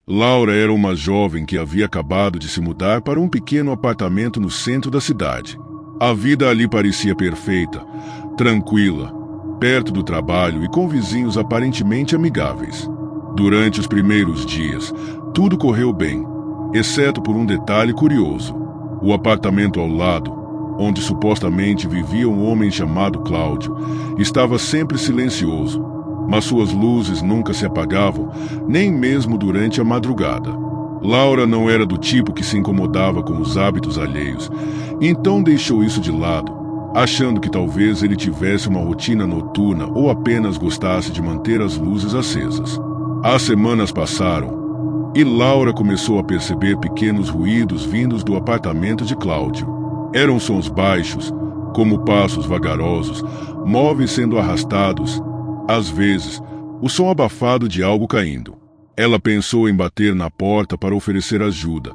Laura era uma jovem que havia acabado de se mudar para um pequeno apartamento no centro da cidade. A vida ali parecia perfeita, tranquila, perto do trabalho e com vizinhos aparentemente amigáveis. Durante os primeiros dias, tudo correu bem, exceto por um detalhe curioso. O apartamento ao lado, onde supostamente vivia um homem chamado Cláudio, estava sempre silencioso, mas suas luzes nunca se apagavam, nem mesmo durante a madrugada. Laura não era do tipo que se incomodava com os hábitos alheios, então deixou isso de lado, achando que talvez ele tivesse uma rotina noturna ou apenas gostasse de manter as luzes acesas. As semanas passaram e Laura começou a perceber pequenos ruídos vindos do apartamento de Cláudio. Eram sons baixos, como passos vagarosos, móveis sendo arrastados. Às vezes, o som abafado de algo caindo. Ela pensou em bater na porta para oferecer ajuda,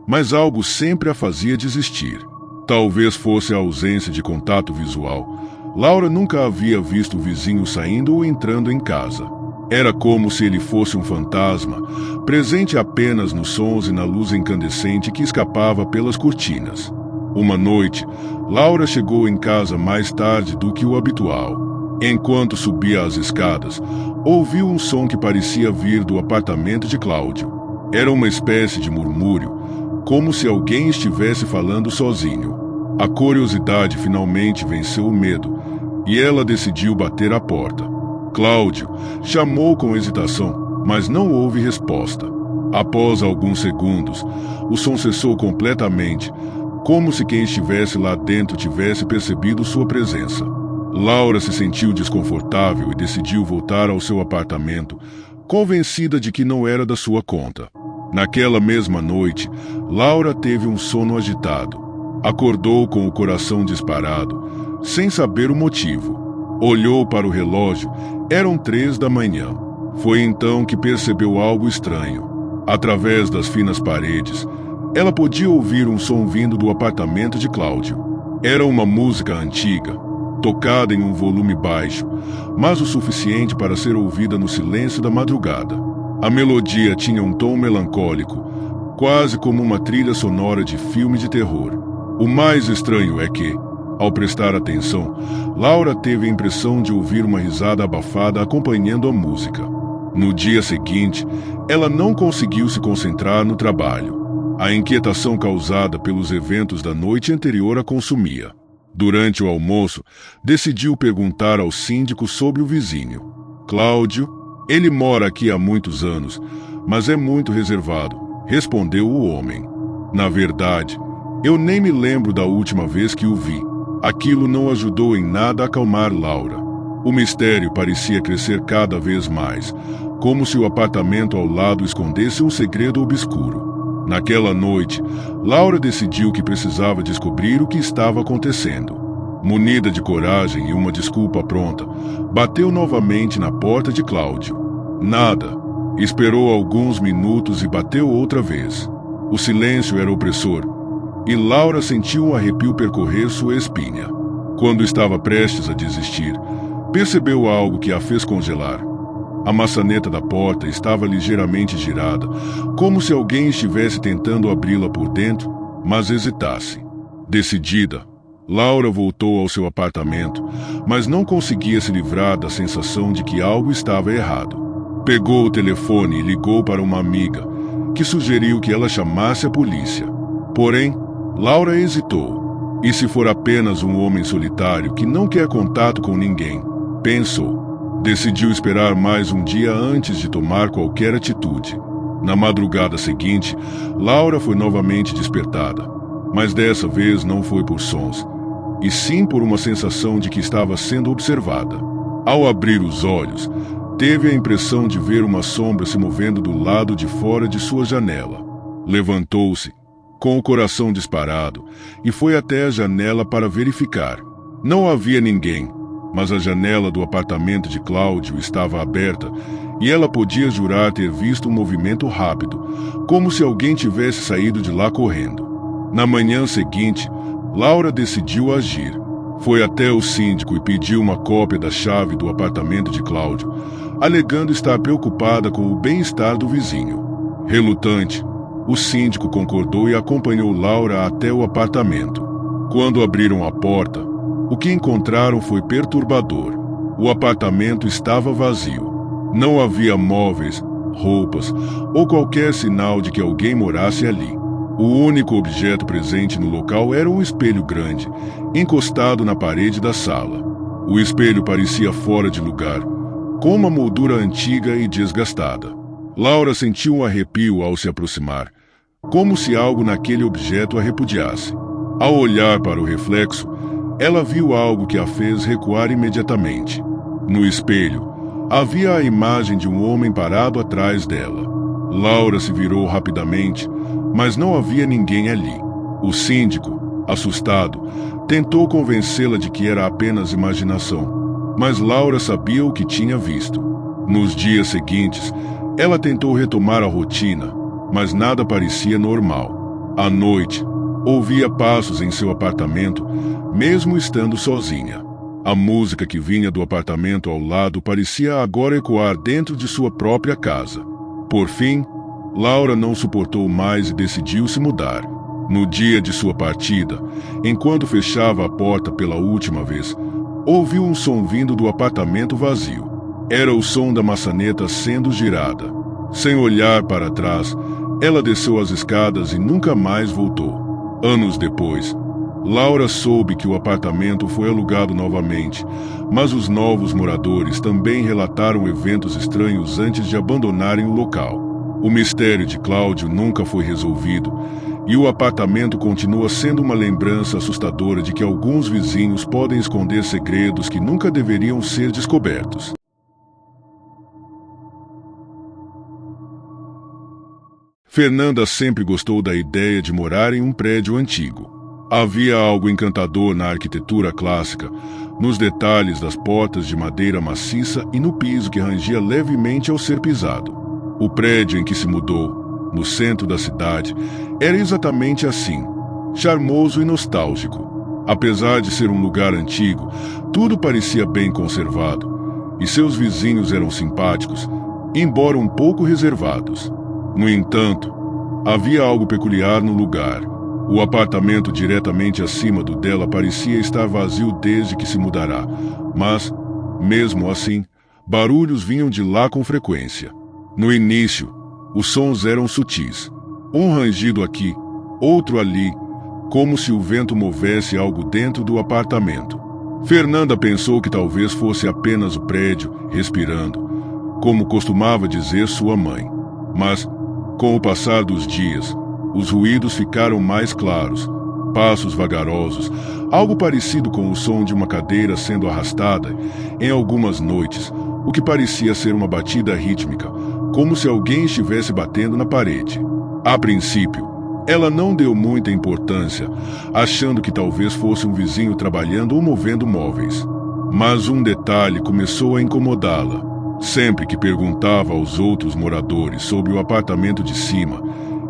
mas algo sempre a fazia desistir. Talvez fosse a ausência de contato visual. Laura nunca havia visto o vizinho saindo ou entrando em casa. Era como se ele fosse um fantasma, presente apenas nos sons e na luz incandescente que escapava pelas cortinas. Uma noite, Laura chegou em casa mais tarde do que o habitual. Enquanto subia as escadas, ouviu um som que parecia vir do apartamento de Cláudio. Era uma espécie de murmúrio, como se alguém estivesse falando sozinho. A curiosidade finalmente venceu o medo, e ela decidiu bater à porta. Cláudio chamou com hesitação, mas não houve resposta. Após alguns segundos, o som cessou completamente, como se quem estivesse lá dentro tivesse percebido sua presença. Laura se sentiu desconfortável e decidiu voltar ao seu apartamento, convencida de que não era da sua conta. Naquela mesma noite, Laura teve um sono agitado. Acordou com o coração disparado, sem saber o motivo. Olhou para o relógio, eram 3 da manhã. Foi então que percebeu algo estranho. Através das finas paredes, ela podia ouvir um som vindo do apartamento de Cláudio. Era uma música antiga, tocada em um volume baixo, mas o suficiente para ser ouvida no silêncio da madrugada. A melodia tinha um tom melancólico, quase como uma trilha sonora de filme de terror. O mais estranho é que, ao prestar atenção, Laura teve a impressão de ouvir uma risada abafada acompanhando a música. No dia seguinte, ela não conseguiu se concentrar no trabalho. A inquietação causada pelos eventos da noite anterior a consumia. Durante o almoço, decidiu perguntar ao síndico sobre o vizinho. Cláudio, ele mora aqui há muitos anos, mas é muito reservado, respondeu o homem. Na verdade, eu nem me lembro da última vez que o vi. Aquilo não ajudou em nada a acalmar Laura. O mistério parecia crescer cada vez mais, como se o apartamento ao lado escondesse um segredo obscuro. Naquela noite, Laura decidiu que precisava descobrir o que estava acontecendo. Munida de coragem e uma desculpa pronta, bateu novamente na porta de Cláudio. Nada. Esperou alguns minutos e bateu outra vez. O silêncio era opressor, e Laura sentiu um arrepio percorrer sua espinha. Quando estava prestes a desistir, percebeu algo que a fez congelar. A maçaneta da porta estava ligeiramente girada, como se alguém estivesse tentando abri-la por dentro, mas hesitasse. Decidida, Laura voltou ao seu apartamento, mas não conseguia se livrar da sensação de que algo estava errado. Pegou o telefone e ligou para uma amiga, que sugeriu que ela chamasse a polícia. Porém, Laura hesitou. E se for apenas um homem solitário que não quer contato com ninguém? Pensou. Decidiu esperar mais um dia antes de tomar qualquer atitude. Na madrugada seguinte, Laura foi novamente despertada, mas dessa vez não foi por sons, e sim por uma sensação de que estava sendo observada. Ao abrir os olhos, teve a impressão de ver uma sombra se movendo do lado de fora de sua janela. Levantou-se, com o coração disparado, e foi até a janela para verificar. Não havia ninguém, mas a janela do apartamento de Cláudio estava aberta e ela podia jurar ter visto um movimento rápido, como se alguém tivesse saído de lá correndo. Na manhã seguinte, Laura decidiu agir. Foi até o síndico e pediu uma cópia da chave do apartamento de Cláudio, alegando estar preocupada com o bem-estar do vizinho. Relutante, o síndico concordou e acompanhou Laura até o apartamento. Quando abriram a porta, o que encontraram foi perturbador. O apartamento estava vazio. Não havia móveis, roupas ou qualquer sinal de que alguém morasse ali. O único objeto presente no local era um espelho grande, encostado na parede da sala. O espelho parecia fora de lugar, com uma moldura antiga e desgastada. Laura sentiu um arrepio ao se aproximar, como se algo naquele objeto a repudiasse. Ao olhar para o reflexo, ela viu algo que a fez recuar imediatamente. No espelho, havia a imagem de um homem parado atrás dela. Laura se virou rapidamente, mas não havia ninguém ali. O síndico, assustado, tentou convencê-la de que era apenas imaginação, mas Laura sabia o que tinha visto. Nos dias seguintes, ela tentou retomar a rotina, mas nada parecia normal. À noite, ouvia passos em seu apartamento, mesmo estando sozinha. A música que vinha do apartamento ao lado parecia agora ecoar dentro de sua própria casa. Por fim, Laura não suportou mais e decidiu se mudar. No dia de sua partida, enquanto fechava a porta pela última vez, ouviu um som vindo do apartamento vazio. Era o som da maçaneta sendo girada. Sem olhar para trás, ela desceu as escadas e nunca mais voltou. Anos depois, Laura soube que o apartamento foi alugado novamente, mas os novos moradores também relataram eventos estranhos antes de abandonarem o local. O mistério de Cláudio nunca foi resolvido, e o apartamento continua sendo uma lembrança assustadora de que alguns vizinhos podem esconder segredos que nunca deveriam ser descobertos. Fernanda sempre gostou da ideia de morar em um prédio antigo. Havia algo encantador na arquitetura clássica, nos detalhes das portas de madeira maciça e no piso que rangia levemente ao ser pisado. O prédio em que se mudou, no centro da cidade, era exatamente assim, charmoso e nostálgico. Apesar de ser um lugar antigo, tudo parecia bem conservado, e seus vizinhos eram simpáticos, embora um pouco reservados. No entanto, havia algo peculiar no lugar. O apartamento diretamente acima do dela parecia estar vazio desde que se mudará, mas, mesmo assim, barulhos vinham de lá com frequência. No início, os sons eram sutis. Um rangido aqui, outro ali, como se o vento movesse algo dentro do apartamento. Fernanda pensou que talvez fosse apenas o prédio respirando, como costumava dizer sua mãe. Mas, com o passar dos dias, os ruídos ficaram mais claros, passos vagarosos, algo parecido com o som de uma cadeira sendo arrastada em algumas noites, o que parecia ser uma batida rítmica, como se alguém estivesse batendo na parede. A princípio, ela não deu muita importância, achando que talvez fosse um vizinho trabalhando ou movendo móveis. Mas um detalhe começou a incomodá-la. Sempre que perguntava aos outros moradores sobre o apartamento de cima,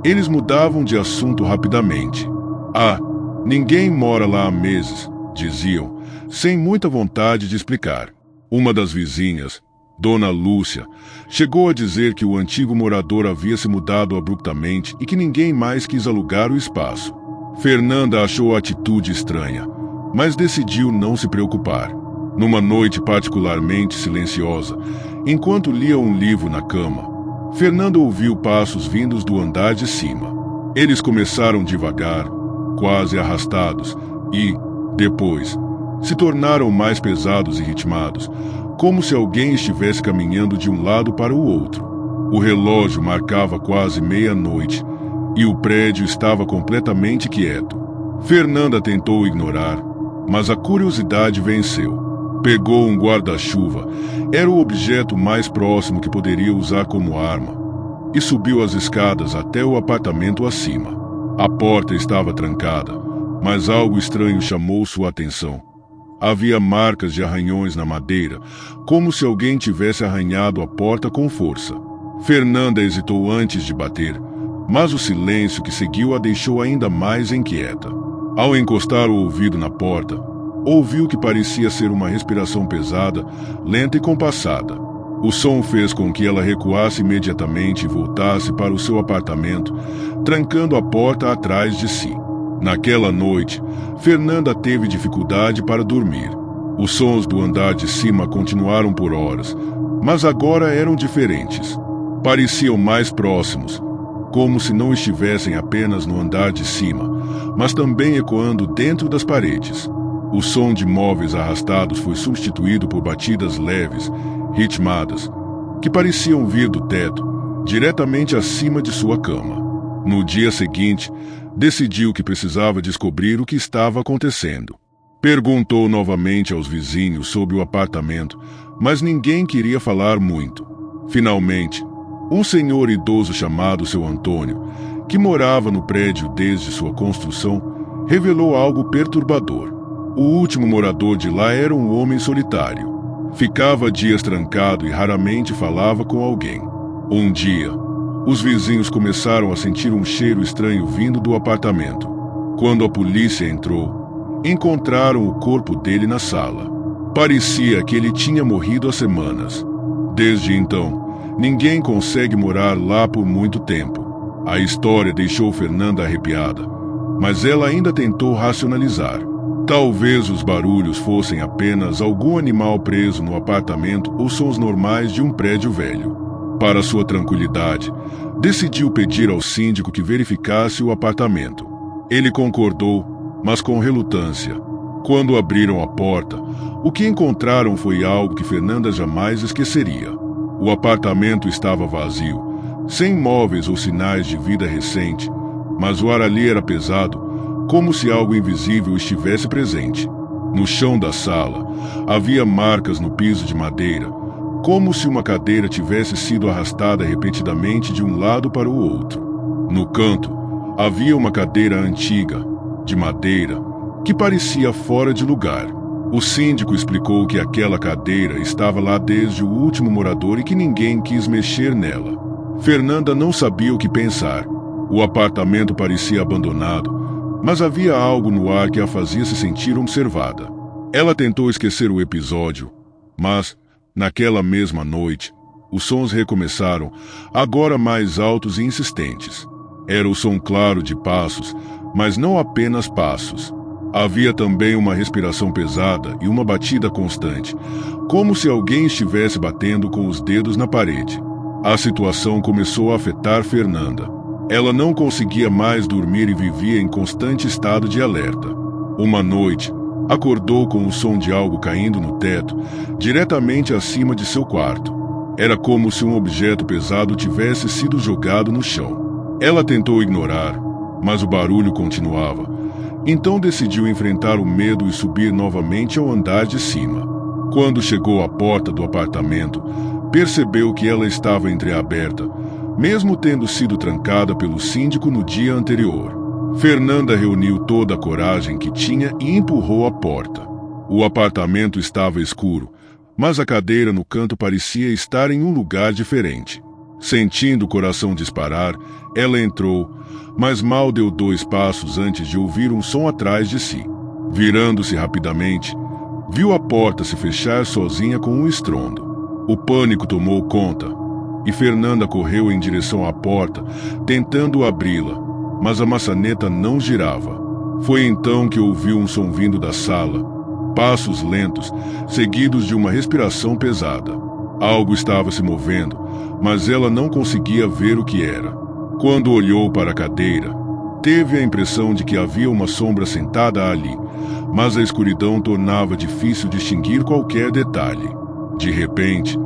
eles mudavam de assunto rapidamente. Ah, ninguém mora lá há meses, diziam, sem muita vontade de explicar. Uma das vizinhas, Dona Lúcia, chegou a dizer que o antigo morador havia se mudado abruptamente e que ninguém mais quis alugar o espaço. Fernanda achou a atitude estranha, mas decidiu não se preocupar. Numa noite particularmente silenciosa, enquanto lia um livro na cama, Fernanda ouviu passos vindos do andar de cima. Eles começaram devagar, quase arrastados, e, depois, se tornaram mais pesados e ritmados, como se alguém estivesse caminhando de um lado para o outro. O relógio marcava quase meia-noite, e o prédio estava completamente quieto. Fernanda tentou ignorar, mas a curiosidade venceu. Pegou um guarda-chuva, era o objeto mais próximo que poderia usar como arma, e subiu as escadas até o apartamento acima. A porta estava trancada, mas algo estranho chamou sua atenção. Havia marcas de arranhões na madeira, como se alguém tivesse arranhado a porta com força. Fernanda hesitou antes de bater, mas o silêncio que seguiu a deixou ainda mais inquieta. Ao encostar o ouvido na porta, ouviu que parecia ser uma respiração pesada, lenta e compassada. O som fez com que ela recuasse imediatamente e voltasse para o seu apartamento, trancando a porta atrás de si. Naquela noite, Fernanda teve dificuldade para dormir. Os sons do andar de cima continuaram por horas, mas agora eram diferentes. Pareciam mais próximos, como se não estivessem apenas no andar de cima, mas também ecoando dentro das paredes. O som de móveis arrastados foi substituído por batidas leves, ritmadas, que pareciam vir do teto, diretamente acima de sua cama. No dia seguinte, decidiu que precisava descobrir o que estava acontecendo. Perguntou novamente aos vizinhos sobre o apartamento, mas ninguém queria falar muito. Finalmente, um senhor idoso chamado seu Antônio, que morava no prédio desde sua construção, revelou algo perturbador. O último morador de lá era um homem solitário. Ficava dias trancado e raramente falava com alguém. Um dia, os vizinhos começaram a sentir um cheiro estranho vindo do apartamento. Quando a polícia entrou, encontraram o corpo dele na sala. Parecia que ele tinha morrido há semanas. Desde então, ninguém consegue morar lá por muito tempo. A história deixou Fernanda arrepiada, mas ela ainda tentou racionalizar. Talvez os barulhos fossem apenas algum animal preso no apartamento ou sons normais de um prédio velho. Para sua tranquilidade, decidiu pedir ao síndico que verificasse o apartamento. Ele concordou, mas com relutância. Quando abriram a porta, o que encontraram foi algo que Fernanda jamais esqueceria. O apartamento estava vazio, sem móveis ou sinais de vida recente, mas o ar ali era pesado, como se algo invisível estivesse presente. No chão da sala, havia marcas no piso de madeira, como se uma cadeira tivesse sido arrastada repetidamente de um lado para o outro. No canto, havia uma cadeira antiga, de madeira, que parecia fora de lugar. O síndico explicou que aquela cadeira estava lá desde o último morador e que ninguém quis mexer nela. Fernanda não sabia o que pensar. O apartamento parecia abandonado, mas havia algo no ar que a fazia se sentir observada. Ela tentou esquecer o episódio, mas, naquela mesma noite, os sons recomeçaram, agora mais altos e insistentes. Era o som claro de passos, mas não apenas passos. Havia também uma respiração pesada e uma batida constante, como se alguém estivesse batendo com os dedos na parede. A situação começou a afetar Fernanda. Ela não conseguia mais dormir e vivia em constante estado de alerta. Uma noite, acordou com o som de algo caindo no teto, diretamente acima de seu quarto. Era como se um objeto pesado tivesse sido jogado no chão. Ela tentou ignorar, mas o barulho continuava. Então decidiu enfrentar o medo e subir novamente ao andar de cima. Quando chegou à porta do apartamento, percebeu que ela estava entreaberta, mesmo tendo sido trancada pelo síndico no dia anterior. Fernanda reuniu toda a coragem que tinha e empurrou a porta. O apartamento estava escuro, mas a cadeira no canto parecia estar em um lugar diferente. Sentindo o coração disparar, ela entrou, mas mal deu 2 passos antes de ouvir um som atrás de si. Virando-se rapidamente, viu a porta se fechar sozinha com um estrondo. O pânico tomou conta, e Fernanda correu em direção à porta, tentando abri-la, mas a maçaneta não girava. Foi então que ouviu um som vindo da sala, passos lentos, seguidos de uma respiração pesada. Algo estava se movendo, mas ela não conseguia ver o que era. Quando olhou para a cadeira, teve a impressão de que havia uma sombra sentada ali, mas a escuridão tornava difícil distinguir qualquer detalhe. De repente,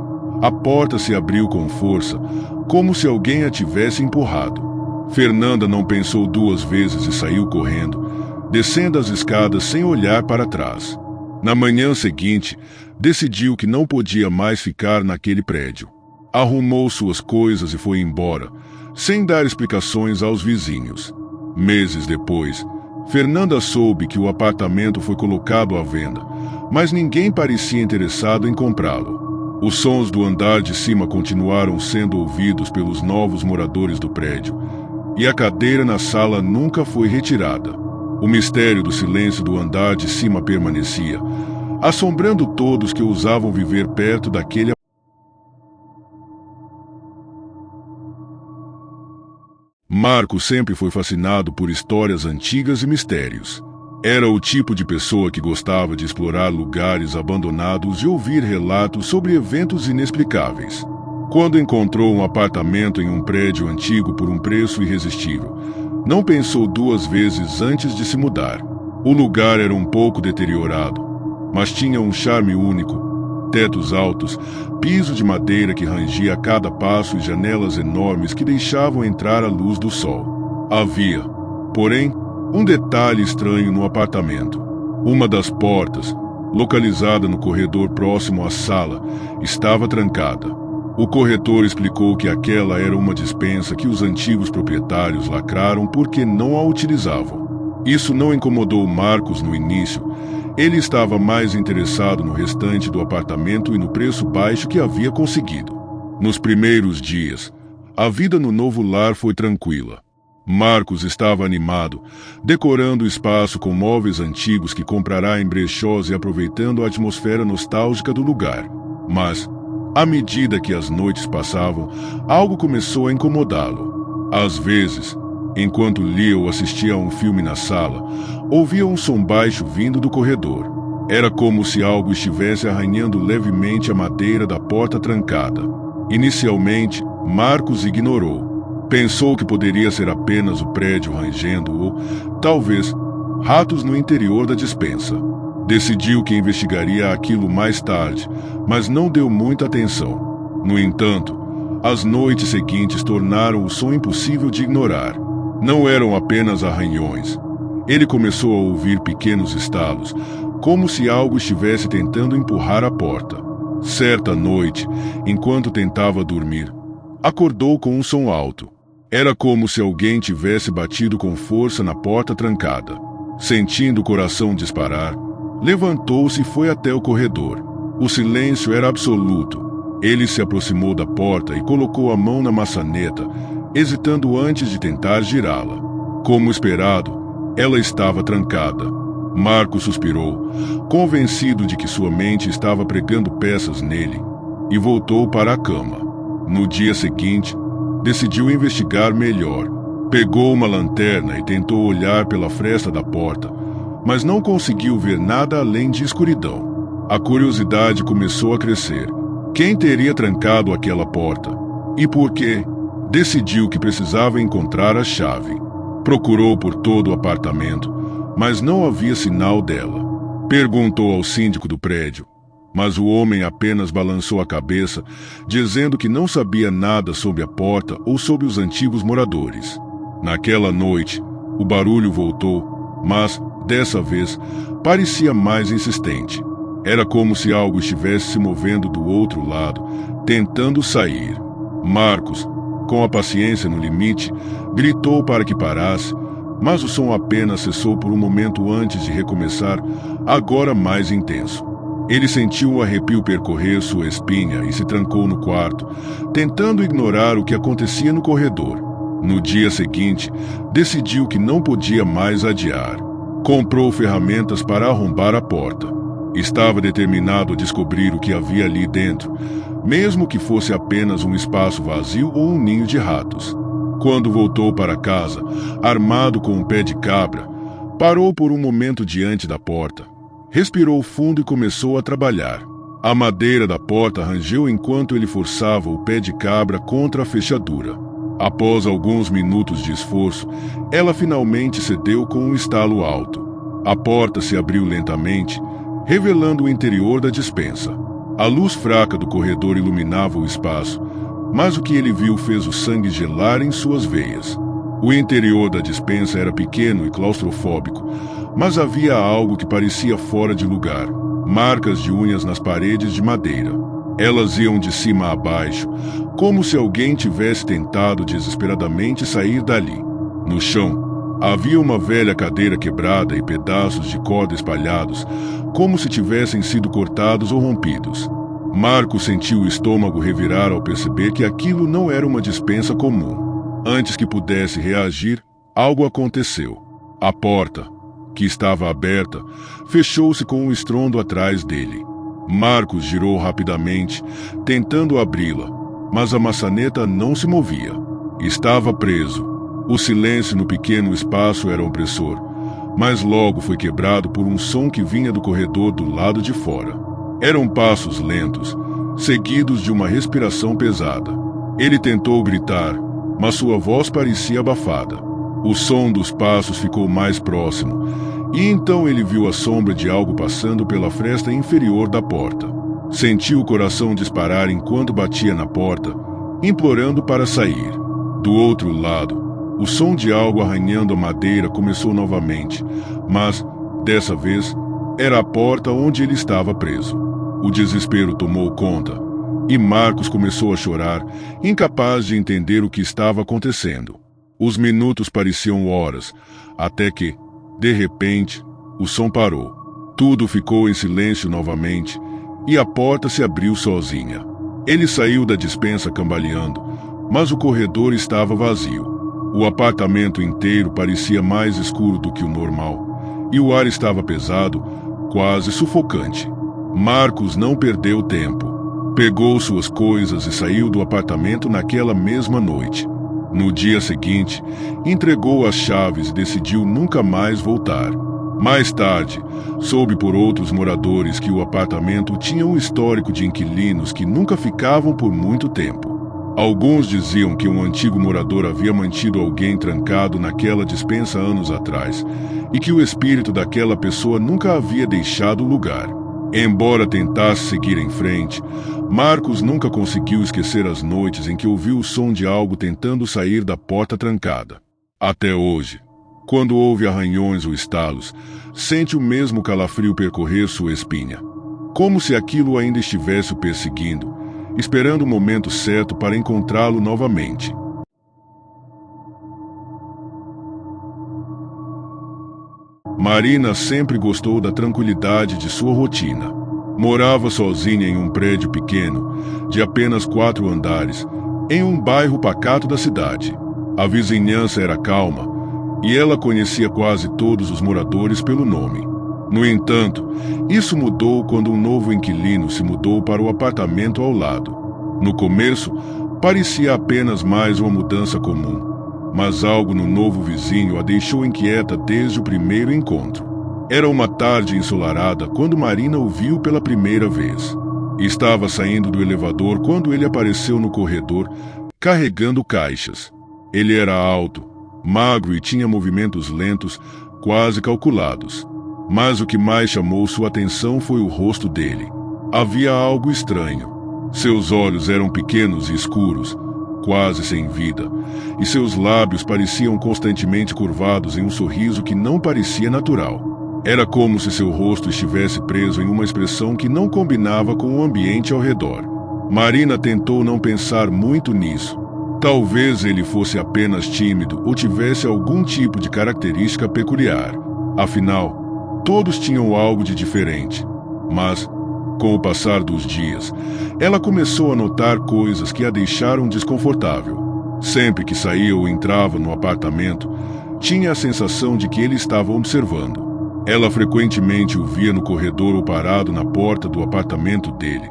a porta se abriu com força, como se alguém a tivesse empurrado. Fernanda não pensou 2 vezes e saiu correndo, descendo as escadas sem olhar para trás. Na manhã seguinte, decidiu que não podia mais ficar naquele prédio. Arrumou suas coisas e foi embora, sem dar explicações aos vizinhos. Meses depois, Fernanda soube que o apartamento foi colocado à venda, mas ninguém parecia interessado em comprá-lo. Os sons do andar de cima continuaram sendo ouvidos pelos novos moradores do prédio, e a cadeira na sala nunca foi retirada. O mistério do silêncio do andar de cima permanecia, assombrando todos que ousavam viver perto daquele. Marco sempre foi fascinado por histórias antigas e mistérios. Era o tipo de pessoa que gostava de explorar lugares abandonados e ouvir relatos sobre eventos inexplicáveis. Quando encontrou um apartamento em um prédio antigo por um preço irresistível, não pensou duas vezes antes de se mudar. O lugar era um pouco deteriorado, mas tinha um charme único. Tetos altos, piso de madeira que rangia a cada passo e janelas enormes que deixavam entrar a luz do sol. Havia, porém, um detalhe estranho no apartamento. Uma das portas, localizada no corredor próximo à sala, estava trancada. O corretor explicou que aquela era uma despensa que os antigos proprietários lacraram porque não a utilizavam. Isso não incomodou Marcos no início. Ele estava mais interessado no restante do apartamento e no preço baixo que havia conseguido. Nos primeiros dias, a vida no novo lar foi tranquila. Marcos estava animado, decorando o espaço com móveis antigos que comprará em brechós e aproveitando a atmosfera nostálgica do lugar. Mas, à medida que as noites passavam, algo começou a incomodá-lo. Às vezes, enquanto lia ou assistia a um filme na sala, ouvia um som baixo vindo do corredor. Era como se algo estivesse arranhando levemente a madeira da porta trancada. Inicialmente, Marcos ignorou. Pensou que poderia ser apenas o prédio rangendo ou, talvez, ratos no interior da despensa. Decidiu que investigaria aquilo mais tarde, mas não deu muita atenção. No entanto, as noites seguintes tornaram o som impossível de ignorar. Não eram apenas arranhões. Ele começou a ouvir pequenos estalos, como se algo estivesse tentando empurrar a porta. Certa noite, enquanto tentava dormir, acordou com um som alto. Era como se alguém tivesse batido com força na porta trancada. Sentindo o coração disparar, levantou-se e foi até o corredor. O silêncio era absoluto. Ele se aproximou da porta e colocou a mão na maçaneta, hesitando antes de tentar girá-la. Como esperado, ela estava trancada. Marco suspirou, convencido de que sua mente estava pregando peças nele, e voltou para a cama. No dia seguinte, decidiu investigar melhor. Pegou uma lanterna e tentou olhar pela fresta da porta, mas não conseguiu ver nada além de escuridão. A curiosidade começou a crescer. Quem teria trancado aquela porta? E por quê? Decidiu que precisava encontrar a chave. Procurou por todo o apartamento, mas não havia sinal dela. Perguntou ao síndico do prédio, mas o homem apenas balançou a cabeça, dizendo que não sabia nada sobre a porta ou sobre os antigos moradores. Naquela noite, o barulho voltou, mas, dessa vez, parecia mais insistente. Era como se algo estivesse se movendo do outro lado, tentando sair. Marcos, com a paciência no limite, gritou para que parasse, mas o som apenas cessou por um momento antes de recomeçar, agora mais intenso. Ele sentiu um arrepio percorrer sua espinha e se trancou no quarto, tentando ignorar o que acontecia no corredor. No dia seguinte, decidiu que não podia mais adiar. Comprou ferramentas para arrombar a porta. Estava determinado a descobrir o que havia ali dentro, mesmo que fosse apenas um espaço vazio ou um ninho de ratos. Quando voltou para casa, armado com um pé de cabra, parou por um momento diante da porta. Respirou fundo e começou a trabalhar. A madeira da porta rangeu enquanto ele forçava o pé de cabra contra a fechadura. Após alguns minutos de esforço, ela finalmente cedeu com um estalo alto. A porta se abriu lentamente, revelando o interior da despensa. A luz fraca do corredor iluminava o espaço, mas o que ele viu fez o sangue gelar em suas veias. O interior da despensa era pequeno e claustrofóbico, mas havia algo que parecia fora de lugar, marcas de unhas nas paredes de madeira. Elas iam de cima a baixo, como se alguém tivesse tentado desesperadamente sair dali. No chão, Havia uma velha cadeira quebrada e pedaços de corda espalhados, como se tivessem sido cortados ou rompidos. Marcos sentiu o estômago revirar ao perceber que aquilo não era uma despensa comum. Antes que pudesse reagir, algo aconteceu. A porta, que estava aberta, fechou-se com um estrondo atrás dele. Marcos girou rapidamente, tentando abri-la, mas a maçaneta não se movia. Estava preso. O silêncio no pequeno espaço era opressor, mas logo foi quebrado por um som que vinha do corredor do lado de fora. Eram passos lentos, seguidos de uma respiração pesada. Ele tentou gritar, mas sua voz parecia abafada. O som dos passos ficou mais próximo, e então ele viu a sombra de algo passando pela fresta inferior da porta. Sentiu o coração disparar enquanto batia na porta, implorando para sair. Do outro lado, o som de algo arranhando a madeira começou novamente, mas, dessa vez, era a porta onde ele estava preso. O desespero tomou conta, e Marcos começou a chorar, incapaz de entender o que estava acontecendo. Os minutos pareciam horas, até que, de repente, o som parou. Tudo ficou em silêncio novamente, e a porta se abriu sozinha. Ele saiu da despensa cambaleando, mas o corredor estava vazio. O apartamento inteiro parecia mais escuro do que o normal, e o ar estava pesado, quase sufocante. Marcos não perdeu tempo. Pegou suas coisas e saiu do apartamento naquela mesma noite. No dia seguinte, entregou as chaves e decidiu nunca mais voltar. Mais tarde, soube por outros moradores que o apartamento tinha um histórico de inquilinos que nunca ficavam por muito tempo. Alguns diziam que um antigo morador havia mantido alguém trancado naquela despensa anos atrás e que o espírito daquela pessoa nunca havia deixado o lugar. Embora tentasse seguir em frente, Marcos nunca conseguiu esquecer as noites em que ouviu o som de algo tentando sair da porta trancada. Até hoje, quando ouve arranhões ou estalos, sente o mesmo calafrio percorrer sua espinha, como se aquilo ainda estivesse o perseguindo, esperando o momento certo para encontrá-lo novamente. Marina sempre gostou da tranquilidade de sua rotina. Morava sozinha em um prédio pequeno, de apenas 4 andares, em um bairro pacato da cidade. A vizinhança era calma, e ela conhecia quase todos os moradores pelo nome. No entanto, isso mudou quando um novo inquilino se mudou para o apartamento ao lado. No começo, parecia apenas mais uma mudança comum, mas algo no novo vizinho a deixou inquieta desde o primeiro encontro. Era uma tarde ensolarada quando Marina o viu pela primeira vez. Estava saindo do elevador quando ele apareceu no corredor, carregando caixas. Ele era alto, magro e tinha movimentos lentos, quase calculados. Mas o que mais chamou sua atenção foi o rosto dele. Havia algo estranho. Seus olhos eram pequenos e escuros, quase sem vida, e seus lábios pareciam constantemente curvados em um sorriso que não parecia natural. Era como se seu rosto estivesse preso em uma expressão que não combinava com o ambiente ao redor. Marina tentou não pensar muito nisso. Talvez ele fosse apenas tímido ou tivesse algum tipo de característica peculiar. Afinal, todos tinham algo de diferente. Mas, com o passar dos dias, ela começou a notar coisas que a deixaram desconfortável. Sempre que saía ou entrava no apartamento, tinha a sensação de que ele estava observando. Ela frequentemente o via no corredor ou parado na porta do apartamento dele,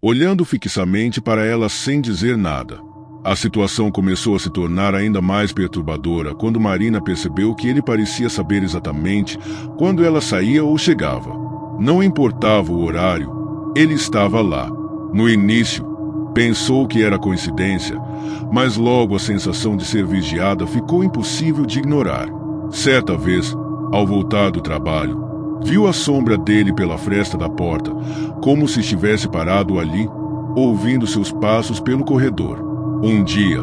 olhando fixamente para ela sem dizer nada. A situação começou a se tornar ainda mais perturbadora quando Marina percebeu que ele parecia saber exatamente quando ela saía ou chegava. Não importava o horário, ele estava lá. No início, pensou que era coincidência, mas logo a sensação de ser vigiada ficou impossível de ignorar. Certa vez, ao voltar do trabalho, viu a sombra dele pela fresta da porta, como se estivesse parado ali, ouvindo seus passos pelo corredor. Um dia,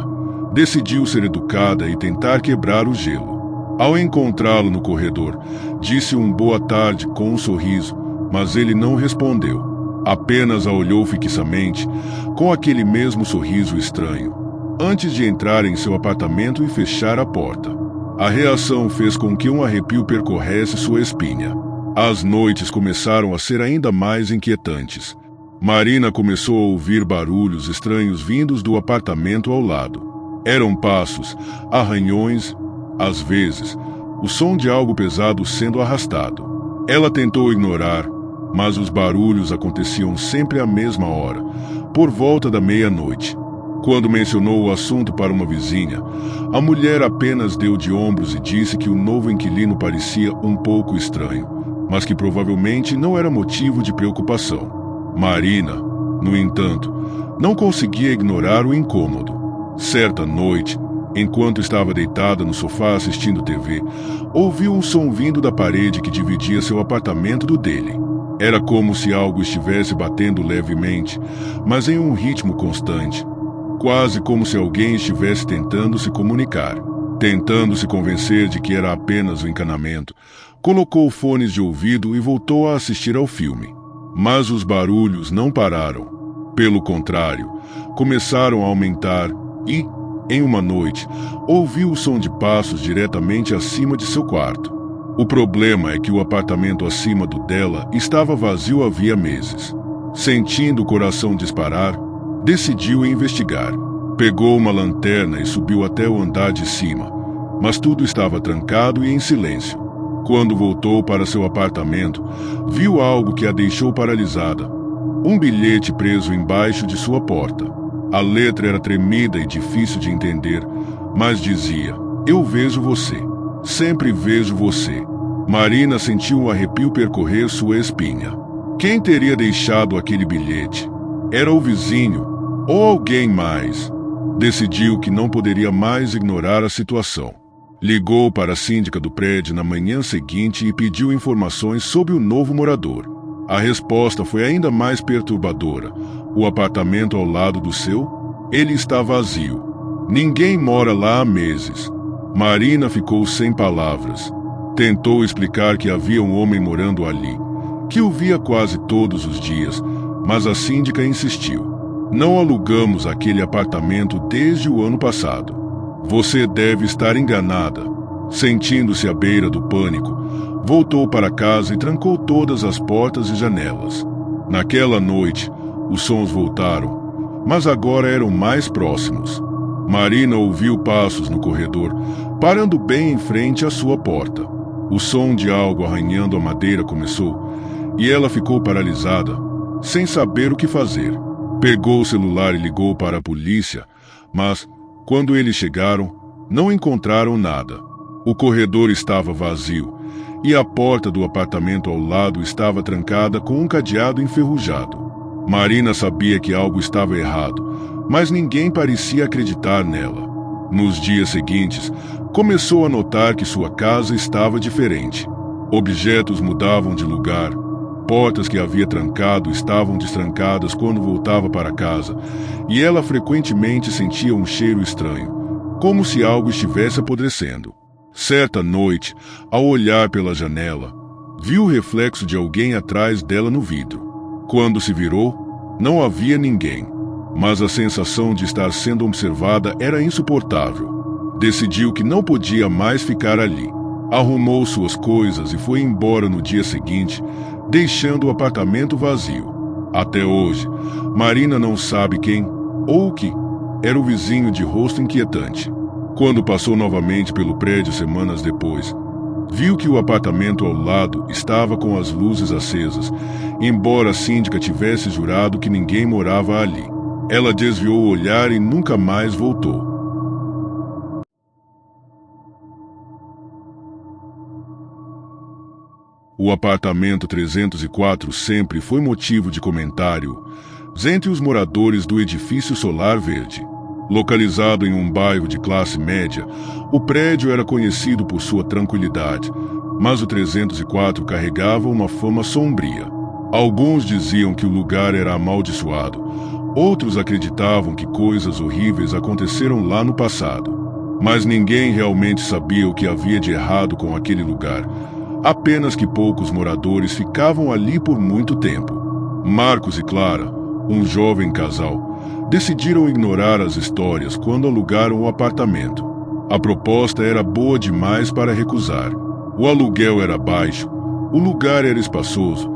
decidiu ser educada e tentar quebrar o gelo. Ao encontrá-lo no corredor, disse um boa tarde com um sorriso, mas ele não respondeu. Apenas a olhou fixamente, com aquele mesmo sorriso estranho, antes de entrar em seu apartamento e fechar a porta. A reação fez com que um arrepio percorresse sua espinha. As noites começaram a ser ainda mais inquietantes. Marina começou a ouvir barulhos estranhos vindos do apartamento ao lado. Eram passos, arranhões, às vezes, o som de algo pesado sendo arrastado. Ela tentou ignorar, mas os barulhos aconteciam sempre à mesma hora, por volta da meia-noite. Quando mencionou o assunto para uma vizinha, a mulher apenas deu de ombros e disse que o novo inquilino parecia um pouco estranho, mas que provavelmente não era motivo de preocupação. Marina, no entanto, não conseguia ignorar o incômodo. Certa noite, enquanto estava deitada no sofá assistindo TV, ouviu um som vindo da parede que dividia seu apartamento do dele. Era como se algo estivesse batendo levemente, mas em um ritmo constante. Quase como se alguém estivesse tentando se comunicar. Tentando se convencer de que era apenas um encanamento, colocou fones de ouvido e voltou a assistir ao filme. Mas os barulhos não pararam. Pelo contrário, começaram a aumentar e, em uma noite, ouviu o som de passos diretamente acima de seu quarto. O problema é que o apartamento acima do dela estava vazio havia meses. Sentindo o coração disparar, decidiu investigar. Pegou uma lanterna e subiu até o andar de cima, mas tudo estava trancado e em silêncio. Quando voltou para seu apartamento, viu algo que a deixou paralisada. Um bilhete preso embaixo de sua porta. A letra era tremida e difícil de entender, mas dizia: "Eu vejo você. Sempre vejo você." Marina sentiu um arrepio percorrer sua espinha. Quem teria deixado aquele bilhete? Era o vizinho ou alguém mais? Decidiu que não poderia mais ignorar a situação. Ligou para a síndica do prédio na manhã seguinte e pediu informações sobre o novo morador. A resposta foi ainda mais perturbadora. O apartamento ao lado do seu? Ele está vazio. Ninguém mora lá há meses. Marina ficou sem palavras. Tentou explicar que havia um homem morando ali, que o via quase todos os dias, mas a síndica insistiu. "Não alugamos aquele apartamento desde o ano passado. Você deve estar enganada." Sentindo-se à beira do pânico, voltou para casa e trancou todas as portas e janelas. Naquela noite, os sons voltaram, mas agora eram mais próximos. Marina ouviu passos no corredor, parando bem em frente à sua porta. O som de algo arranhando a madeira começou, e ela ficou paralisada, sem saber o que fazer. Pegou o celular e ligou para a polícia, mas, quando eles chegaram, não encontraram nada. O corredor estava vazio, e a porta do apartamento ao lado estava trancada com um cadeado enferrujado. Marina sabia que algo estava errado, mas ninguém parecia acreditar nela. Nos dias seguintes, começou a notar que sua casa estava diferente. Objetos mudavam de lugar, portas que havia trancado estavam destrancadas quando voltava para casa, e ela frequentemente sentia um cheiro estranho, como se algo estivesse apodrecendo. Certa noite, ao olhar pela janela, viu o reflexo de alguém atrás dela no vidro. Quando se virou, não havia ninguém, mas a sensação de estar sendo observada era insuportável. Decidiu que não podia mais ficar ali. Arrumou suas coisas e foi embora no dia seguinte, deixando o apartamento vazio. Até hoje, Marina não sabe quem ou o que era o vizinho de rosto inquietante. Quando passou novamente pelo prédio semanas depois, viu que o apartamento ao lado estava com as luzes acesas, embora a síndica tivesse jurado que ninguém morava ali. Ela desviou o olhar e nunca mais voltou. O apartamento 304 sempre foi motivo de comentário entre os moradores do edifício Solar Verde. Localizado em um bairro de classe média, o prédio era conhecido por sua tranquilidade, mas o 304 carregava uma fama sombria. Alguns diziam que o lugar era amaldiçoado, outros acreditavam que coisas horríveis aconteceram lá no passado. Mas ninguém realmente sabia o que havia de errado com aquele lugar, apenas que poucos moradores ficavam ali por muito tempo. Marcos e Clara, um jovem casal, decidiram ignorar as histórias quando alugaram o apartamento. A proposta era boa demais para recusar. O aluguel era baixo, o lugar era espaçoso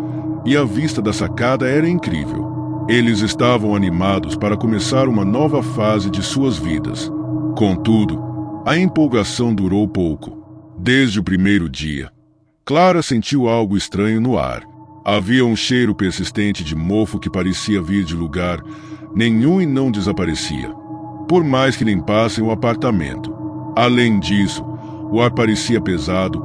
e a vista da sacada era incrível. Eles estavam animados para começar uma nova fase de suas vidas. Contudo, a empolgação durou pouco. Desde o primeiro dia, Clara sentiu algo estranho no ar. Havia um cheiro persistente de mofo que parecia vir de lugar nenhum e não desaparecia, por mais que limpassem o apartamento. Além disso, o ar parecia pesado,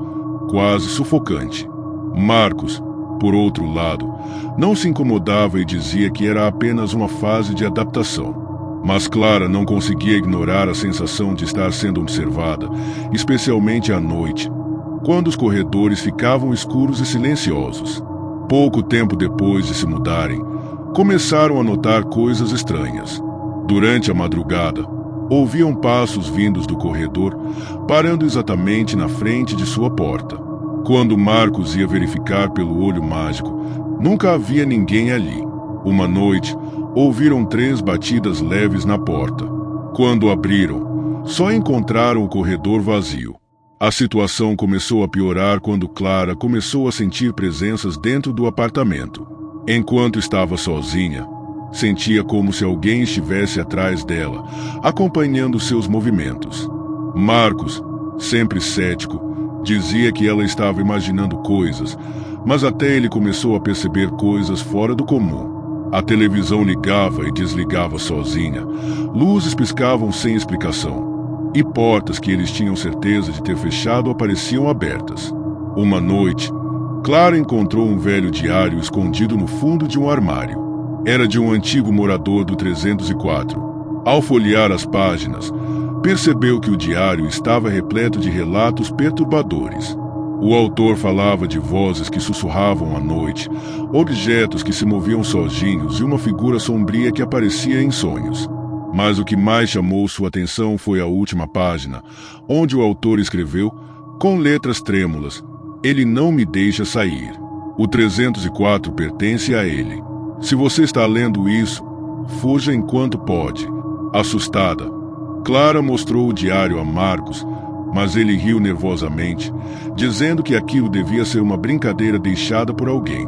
quase sufocante. Marcos, por outro lado, não se incomodava e dizia que era apenas uma fase de adaptação. Mas Clara não conseguia ignorar a sensação de estar sendo observada, especialmente à noite, quando os corredores ficavam escuros e silenciosos. Pouco tempo depois de se mudarem, começaram a notar coisas estranhas. Durante a madrugada, ouviam passos vindos do corredor, parando exatamente na frente de sua porta. Quando Marcos ia verificar pelo olho mágico, nunca havia ninguém ali. Uma noite, ouviram 3 batidas leves na porta. Quando abriram, só encontraram o corredor vazio. A situação começou a piorar quando Clara começou a sentir presenças dentro do apartamento. Enquanto estava sozinha, sentia como se alguém estivesse atrás dela, acompanhando seus movimentos. Marcos, sempre cético, dizia que ela estava imaginando coisas, mas até ele começou a perceber coisas fora do comum. A televisão ligava e desligava sozinha, luzes piscavam sem explicação, e portas que eles tinham certeza de ter fechado apareciam abertas. Uma noite, Clara encontrou um velho diário escondido no fundo de um armário. Era de um antigo morador do 304. Ao folhear as páginas, percebeu que o diário estava repleto de relatos perturbadores. O autor falava de vozes que sussurravam à noite, objetos que se moviam sozinhos e uma figura sombria que aparecia em sonhos. Mas o que mais chamou sua atenção foi a última página, onde o autor escreveu, com letras trêmulas, "Ele não me deixa sair. O 304 pertence a ele. Se você está lendo isso, fuja enquanto pode." Assustada, Clara mostrou o diário a Marcos, mas ele riu nervosamente, dizendo que aquilo devia ser uma brincadeira deixada por alguém.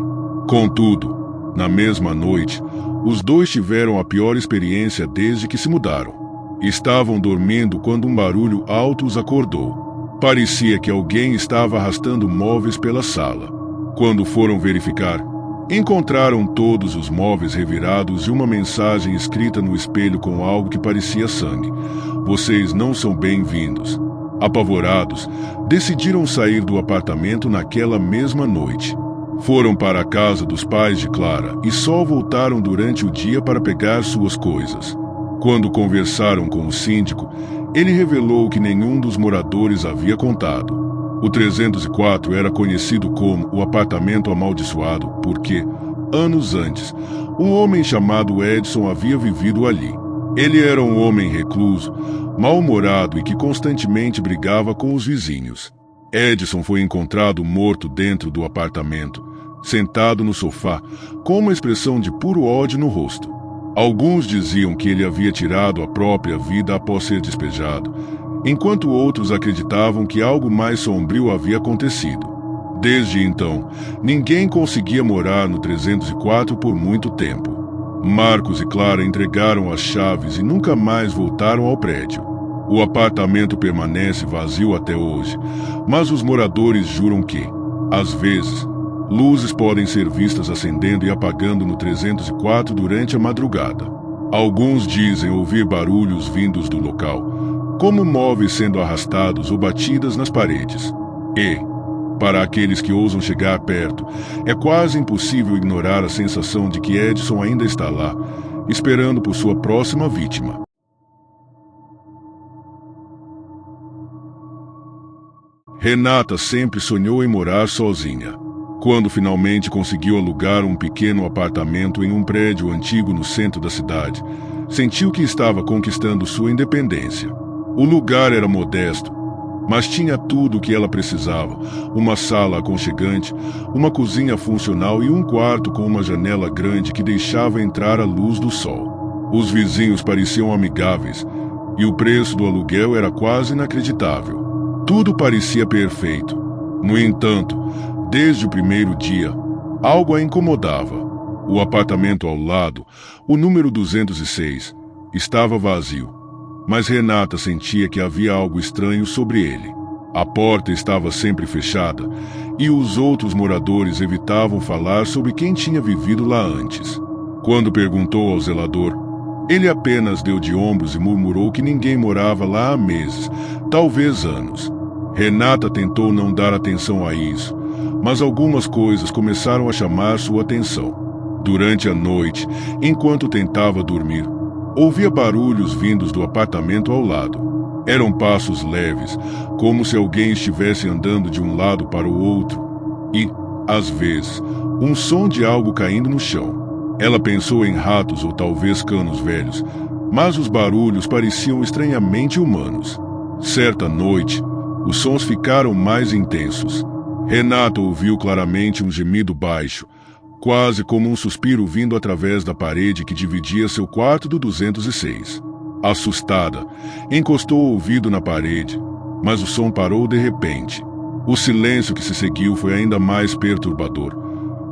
Contudo, na mesma noite, os dois tiveram a pior experiência desde que se mudaram. Estavam dormindo quando um barulho alto os acordou. Parecia que alguém estava arrastando móveis pela sala. Quando foram verificar, encontraram todos os móveis revirados e uma mensagem escrita no espelho com algo que parecia sangue. "Vocês não são bem-vindos." Apavorados, decidiram sair do apartamento naquela mesma noite. Foram para a casa dos pais de Clara e só voltaram durante o dia para pegar suas coisas. Quando conversaram com o síndico, ele revelou que nenhum dos moradores havia contado. O 304 era conhecido como o apartamento amaldiçoado porque, anos antes, um homem chamado Edson havia vivido ali. Ele era um homem recluso, mal-humorado e que constantemente brigava com os vizinhos. Edson foi encontrado morto dentro do apartamento, sentado no sofá, com uma expressão de puro ódio no rosto. Alguns diziam que ele havia tirado a própria vida após ser despejado, enquanto outros acreditavam que algo mais sombrio havia acontecido. Desde então, ninguém conseguia morar no 304 por muito tempo. Marcos e Clara entregaram as chaves e nunca mais voltaram ao prédio. O apartamento permanece vazio até hoje, mas os moradores juram que, às vezes, luzes podem ser vistas acendendo e apagando no 304 durante a madrugada. Alguns dizem ouvir barulhos vindos do local, como móveis sendo arrastados ou batidas nas paredes. E, para aqueles que ousam chegar perto, é quase impossível ignorar a sensação de que Edson ainda está lá, esperando por sua próxima vítima. Renata sempre sonhou em morar sozinha. Quando finalmente conseguiu alugar um pequeno apartamento em um prédio antigo no centro da cidade, sentiu que estava conquistando sua independência. O lugar era modesto, mas tinha tudo o que ela precisava: uma sala aconchegante, uma cozinha funcional e um quarto com uma janela grande que deixava entrar a luz do sol. Os vizinhos pareciam amigáveis, e o preço do aluguel era quase inacreditável. Tudo parecia perfeito. No entanto, desde o primeiro dia, algo a incomodava. O apartamento ao lado, o número 206, estava vazio, mas Renata sentia que havia algo estranho sobre ele. A porta estava sempre fechada e os outros moradores evitavam falar sobre quem tinha vivido lá antes. Quando perguntou ao zelador, ele apenas deu de ombros e murmurou que ninguém morava lá há meses, talvez anos. Renata tentou não dar atenção a isso, mas algumas coisas começaram a chamar sua atenção. Durante a noite, enquanto tentava dormir, ouvia barulhos vindos do apartamento ao lado. Eram passos leves, como se alguém estivesse andando de um lado para o outro, e, às vezes, um som de algo caindo no chão. Ela pensou em ratos ou talvez canos velhos, mas os barulhos pareciam estranhamente humanos. Certa noite, os sons ficaram mais intensos. Renata ouviu claramente um gemido baixo, quase como um suspiro vindo através da parede que dividia seu quarto do 206. Assustada, encostou o ouvido na parede, mas o som parou de repente. O silêncio que se seguiu foi ainda mais perturbador,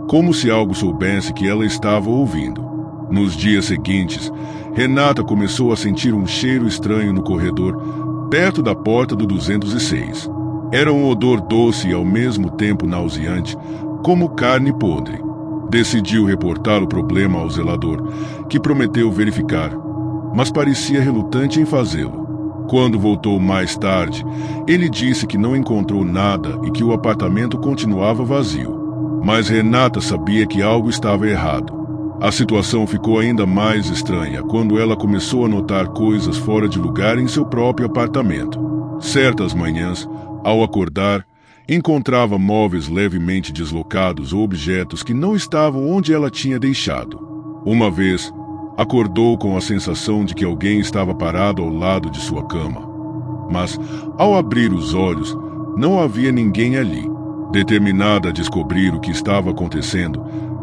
como se algo soubesse que ela estava ouvindo. Nos dias seguintes, Renata começou a sentir um cheiro estranho no corredor, perto da porta do 206. Era um odor doce e ao mesmo tempo nauseante, como carne podre. Decidiu reportar o problema ao zelador, que prometeu verificar, mas parecia relutante em fazê-lo. Quando voltou mais tarde, ele disse que não encontrou nada e que o apartamento continuava vazio. Mas Renata sabia que algo estava errado. A situação ficou ainda mais estranha quando ela começou a notar coisas fora de lugar em seu próprio apartamento. Certas manhãs, ao acordar, encontrava móveis levemente deslocados ou objetos que não estavam onde ela tinha deixado. Uma vez, acordou com a sensação de que alguém estava parado ao lado de sua cama. Mas, ao abrir os olhos, não havia ninguém ali. Determinada a descobrir o que estava acontecendo,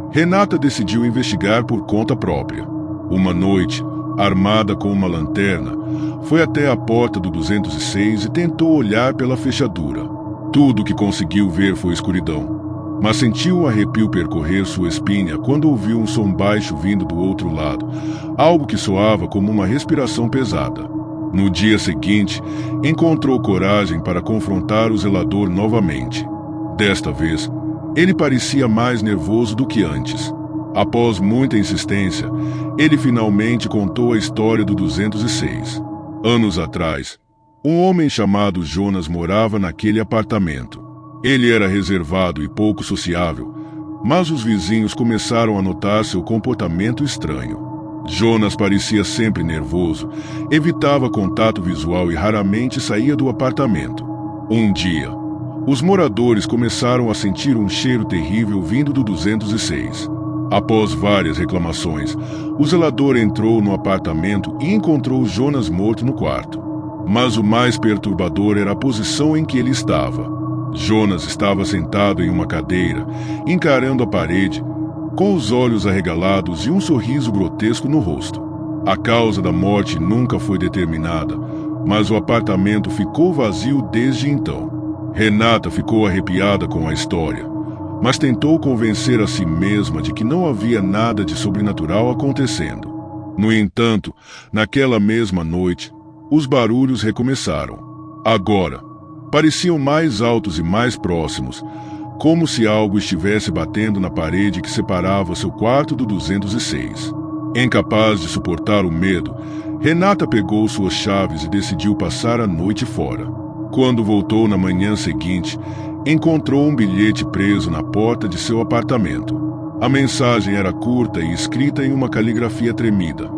Renata decidiu investigar por conta própria. Uma noite, armada com uma lanterna, foi até a porta do 206 e tentou olhar pela fechadura. Tudo o que conseguiu ver foi escuridão, mas sentiu um arrepio percorrer sua espinha quando ouviu um som baixo vindo do outro lado, algo que soava como uma respiração pesada. No dia seguinte, encontrou coragem para confrontar o zelador novamente. Desta vez, ele parecia mais nervoso do que antes. Após muita insistência, ele finalmente contou a história do 206. Anos atrás, um homem chamado Jonas morava naquele apartamento. Ele era reservado e pouco sociável, mas os vizinhos começaram a notar seu comportamento estranho. Jonas parecia sempre nervoso, evitava contato visual e raramente saía do apartamento. Um dia, os moradores começaram a sentir um cheiro terrível vindo do 206. Após várias reclamações, o zelador entrou no apartamento e encontrou Jonas morto no quarto. Mas o mais perturbador era a posição em que ele estava. Jonas estava sentado em uma cadeira, encarando a parede, com os olhos arregalados e um sorriso grotesco no rosto. A causa da morte nunca foi determinada, mas o apartamento ficou vazio desde então. Renata ficou arrepiada com a história, mas tentou convencer a si mesma de que não havia nada de sobrenatural acontecendo. No entanto, naquela mesma noite, os barulhos recomeçaram. Agora, pareciam mais altos e mais próximos, como se algo estivesse batendo na parede que separava seu quarto do 206. Incapaz de suportar o medo, Renata pegou suas chaves e decidiu passar a noite fora. Quando voltou na manhã seguinte, encontrou um bilhete preso na porta de seu apartamento. A mensagem era curta e escrita em uma caligrafia tremida.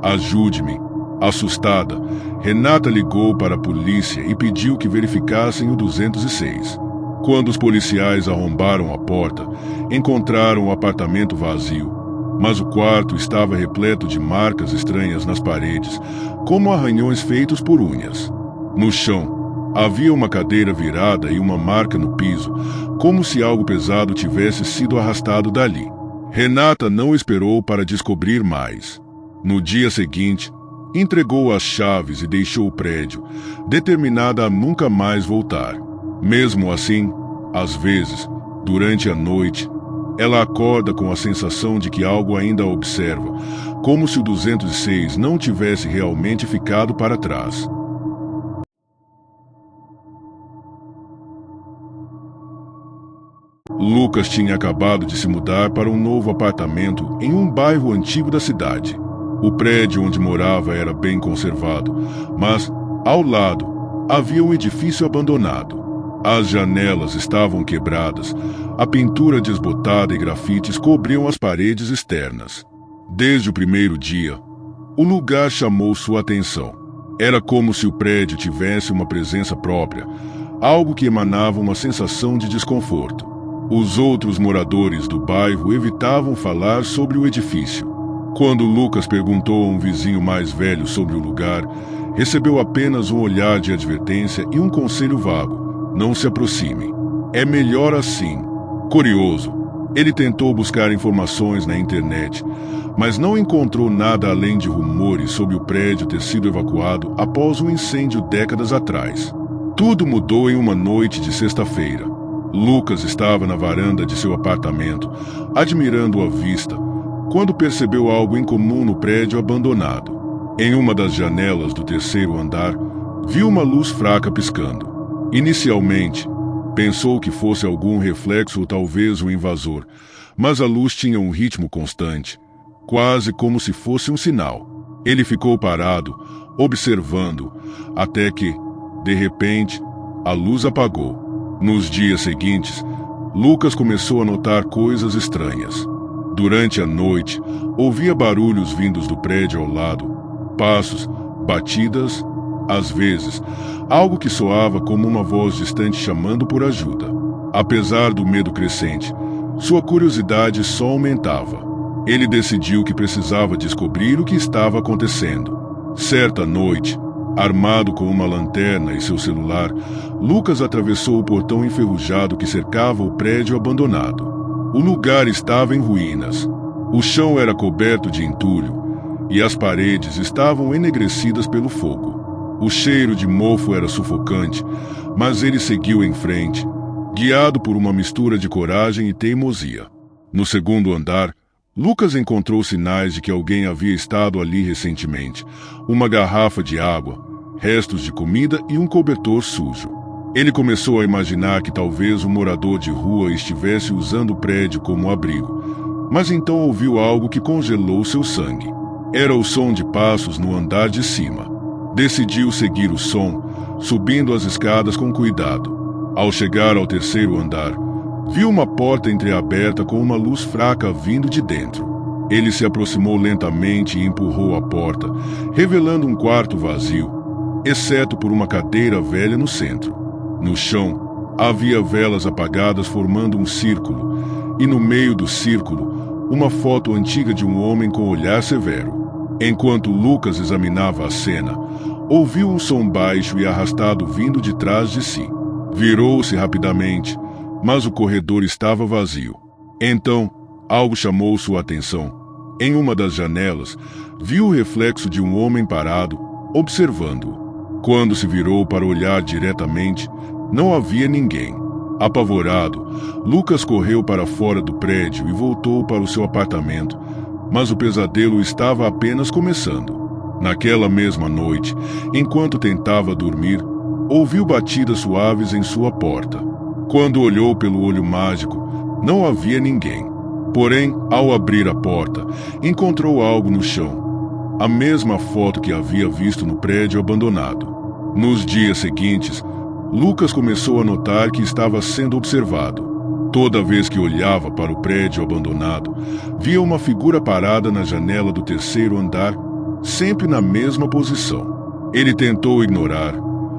Ajude-me. Assustada, Renata ligou para a polícia e pediu que verificassem o 206. Quando os policiais arrombaram a porta, encontraram o apartamento vazio, mas o quarto estava repleto de marcas estranhas nas paredes, como arranhões feitos por unhas. No chão, havia uma cadeira virada e uma marca no piso, como se algo pesado tivesse sido arrastado dali. Renata não esperou para descobrir mais. No dia seguinte, Entregou as chaves e deixou o prédio, determinada a nunca mais voltar. Mesmo assim, às vezes, durante a noite, ela acorda com a sensação de que algo ainda a observa, como se o 206 não tivesse realmente ficado para trás. Lucas tinha acabado de se mudar para um novo apartamento em um bairro antigo da cidade. O prédio onde morava era bem conservado, mas, ao lado, havia um edifício abandonado. As janelas estavam quebradas, a pintura desbotada e grafites cobriam as paredes externas. Desde o primeiro dia, o lugar chamou sua atenção. Era como se o prédio tivesse uma presença própria, algo que emanava uma sensação de desconforto. Os outros moradores do bairro evitavam falar sobre o edifício. Quando Lucas perguntou a um vizinho mais velho sobre o lugar, recebeu apenas um olhar de advertência e um conselho vago: não se aproxime. É melhor assim. Curioso, ele tentou buscar informações na internet, mas não encontrou nada além de rumores sobre o prédio ter sido evacuado após um incêndio décadas atrás. Tudo mudou em uma noite de sexta-feira. Lucas estava na varanda de seu apartamento, admirando a vista, quando percebeu algo incomum no prédio abandonado. Em uma das janelas do terceiro andar, viu uma luz fraca piscando. Inicialmente, pensou que fosse algum reflexo ou talvez um invasor, mas a luz tinha um ritmo constante, quase como se fosse um sinal. Ele ficou parado, observando, até que, de repente, a luz apagou. Nos dias seguintes, Lucas começou a notar coisas estranhas. Durante a noite, ouvia barulhos vindos do prédio ao lado, passos, batidas, às vezes, algo que soava como uma voz distante chamando por ajuda. Apesar do medo crescente, sua curiosidade só aumentava. Ele decidiu que precisava descobrir o que estava acontecendo. Certa noite, armado com uma lanterna e seu celular, Lucas atravessou o portão enferrujado que cercava o prédio abandonado. O lugar estava em ruínas. O chão era coberto de entulho e as paredes estavam enegrecidas pelo fogo. O cheiro de mofo era sufocante, mas ele seguiu em frente, guiado por uma mistura de coragem e teimosia. No segundo andar, Lucas encontrou sinais de que alguém havia estado ali recentemente: uma garrafa de água, restos de comida e um cobertor sujo. Ele começou a imaginar que talvez um morador de rua estivesse usando o prédio como abrigo, mas então ouviu algo que congelou seu sangue. Era o som de passos no andar de cima. Decidiu seguir o som, subindo as escadas com cuidado. Ao chegar ao terceiro andar, viu uma porta entreaberta com uma luz fraca vindo de dentro. Ele se aproximou lentamente e empurrou a porta, revelando um quarto vazio, exceto por uma cadeira velha no centro. No chão, havia velas apagadas formando um círculo, e no meio do círculo, uma foto antiga de um homem com olhar severo. Enquanto Lucas examinava a cena, ouviu um som baixo e arrastado vindo de trás de si. Virou-se rapidamente, mas o corredor estava vazio. Então, algo chamou sua atenção. Em uma das janelas, viu o reflexo de um homem parado, observando-o. Quando se virou para olhar diretamente, não havia ninguém. Apavorado, Lucas correu para fora do prédio e voltou para o seu apartamento, mas o pesadelo estava apenas começando. Naquela mesma noite, enquanto tentava dormir, ouviu batidas suaves em sua porta. Quando olhou pelo olho mágico, não havia ninguém. Porém, ao abrir a porta, encontrou algo no chão. A mesma foto que havia visto no prédio abandonado. Nos dias seguintes, Lucas começou a notar que estava sendo observado. Toda vez que olhava para o prédio abandonado, via uma figura parada na janela do terceiro andar, sempre na mesma posição. Ele tentou ignorar,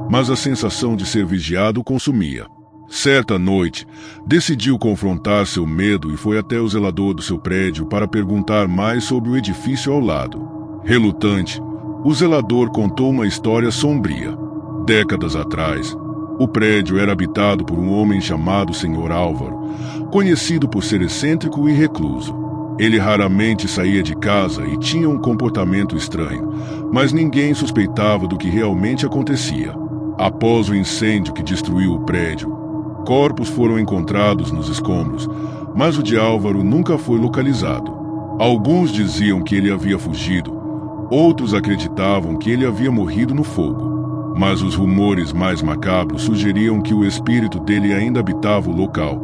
mas a sensação de ser vigiado o consumia. Certa noite, decidiu confrontar seu medo e foi até o zelador do seu prédio para perguntar mais sobre o edifício ao lado. Relutante, o zelador contou uma história sombria. Décadas atrás, o prédio era habitado por um homem chamado Sr. Álvaro, conhecido por ser excêntrico e recluso. Ele raramente saía de casa e tinha um comportamento estranho, mas ninguém suspeitava do que realmente acontecia. Após o incêndio que destruiu o prédio, corpos foram encontrados nos escombros, mas o de Álvaro nunca foi localizado. Alguns diziam que ele havia fugido, outros acreditavam que ele havia morrido no fogo. Mas os rumores mais macabros sugeriam que o espírito dele ainda habitava o local,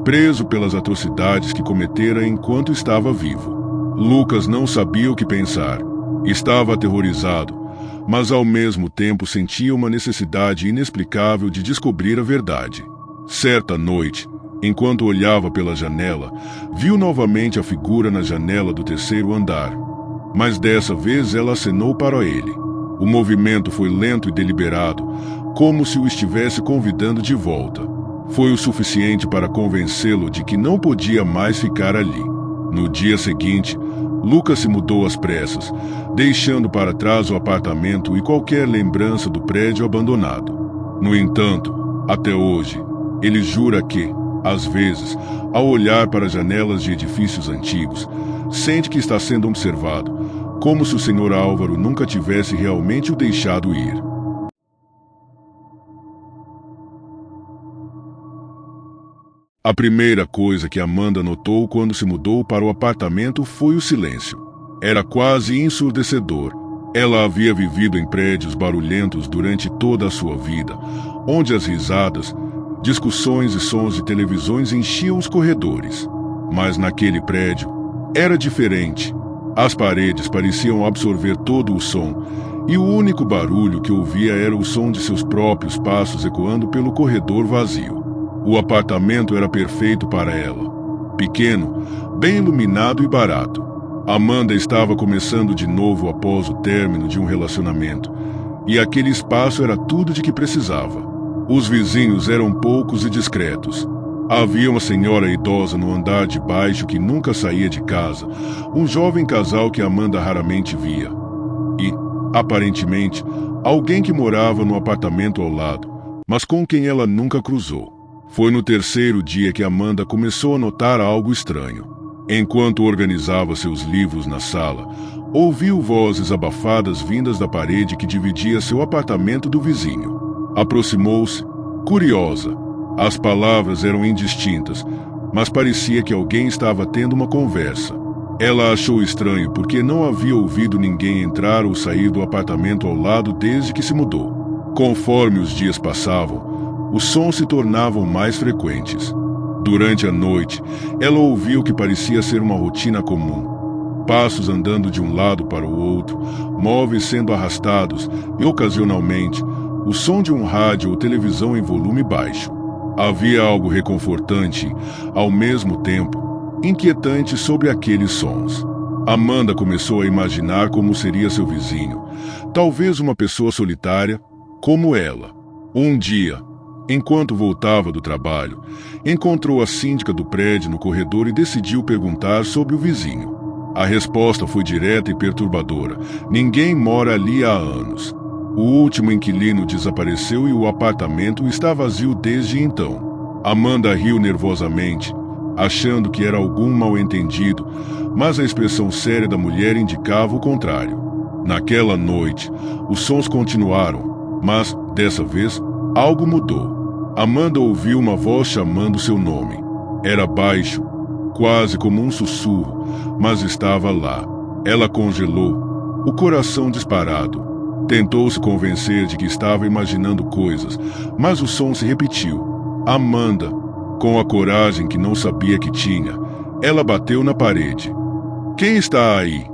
preso pelas atrocidades que cometera enquanto estava vivo. Lucas não sabia o que pensar. Estava aterrorizado, mas ao mesmo tempo sentia uma necessidade inexplicável de descobrir a verdade. Certa noite, enquanto olhava pela janela, viu novamente a figura na janela do terceiro andar. Mas dessa vez ela acenou para ele. O movimento foi lento e deliberado, como se o estivesse convidando de volta. Foi o suficiente para convencê-lo de que não podia mais ficar ali. No dia seguinte, Lucas se mudou às pressas, deixando para trás o apartamento e qualquer lembrança do prédio abandonado. No entanto, até hoje, ele jura que, às vezes, ao olhar para janelas de edifícios antigos, sente que está sendo observado, como se o Sr. Álvaro nunca tivesse realmente o deixado ir. A primeira coisa que Amanda notou quando se mudou para o apartamento foi o silêncio. Era quase ensurdecedor. Ela havia vivido em prédios barulhentos durante toda a sua vida, onde as risadas, discussões e sons de televisões enchiam os corredores. Mas naquele prédio era diferente. As paredes pareciam absorver todo o som, e o único barulho que ouvia era o som de seus próprios passos ecoando pelo corredor vazio. O apartamento era perfeito para ela. Pequeno, bem iluminado e barato. Amanda estava começando de novo após o término de um relacionamento, e aquele espaço era tudo de que precisava. Os vizinhos eram poucos e discretos. Havia uma senhora idosa no andar de baixo que nunca saía de casa, um jovem casal que Amanda raramente via. E, aparentemente, alguém que morava no apartamento ao lado, mas com quem ela nunca cruzou. Foi no terceiro dia que Amanda começou a notar algo estranho. Enquanto organizava seus livros na sala, ouviu vozes abafadas vindas da parede que dividia seu apartamento do vizinho. Aproximou-se, curiosa. As palavras eram indistintas, mas parecia que alguém estava tendo uma conversa. Ela achou estranho porque não havia ouvido ninguém entrar ou sair do apartamento ao lado desde que se mudou. Conforme os dias passavam, os sons se tornavam mais frequentes. Durante a noite, ela ouviu o que parecia ser uma rotina comum. Passos andando de um lado para o outro, móveis sendo arrastados e, ocasionalmente, o som de um rádio ou televisão em volume baixo. Havia algo reconfortante, ao mesmo tempo, inquietante sobre aqueles sons. Amanda começou a imaginar como seria seu vizinho, talvez uma pessoa solitária, como ela. Um dia, enquanto voltava do trabalho, encontrou a síndica do prédio no corredor e decidiu perguntar sobre o vizinho. A resposta foi direta e perturbadora. Ninguém mora ali há anos. O último inquilino desapareceu e o apartamento está vazio desde então. Amanda riu nervosamente, achando que era algum mal-entendido, mas a expressão séria da mulher indicava o contrário. Naquela noite, os sons continuaram, mas, dessa vez, algo mudou. Amanda ouviu uma voz chamando seu nome. Era baixo, quase como um sussurro, mas estava lá. Ela congelou, o coração disparado. Tentou se convencer de que estava imaginando coisas, mas o som se repetiu. Amanda, com a coragem que não sabia que tinha, ela bateu na parede. "Quem está aí?"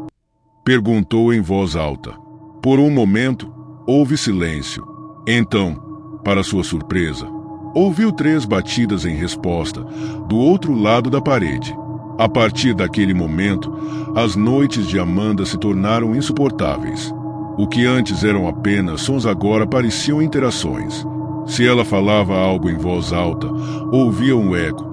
perguntou em voz alta. Por um momento, houve silêncio. Então, para sua surpresa, ouviu 3 batidas em resposta, do outro lado da parede. A partir daquele momento, as noites de Amanda se tornaram insuportáveis. O que antes eram apenas sons agora pareciam interações. Se ela falava algo em voz alta, ouvia um eco,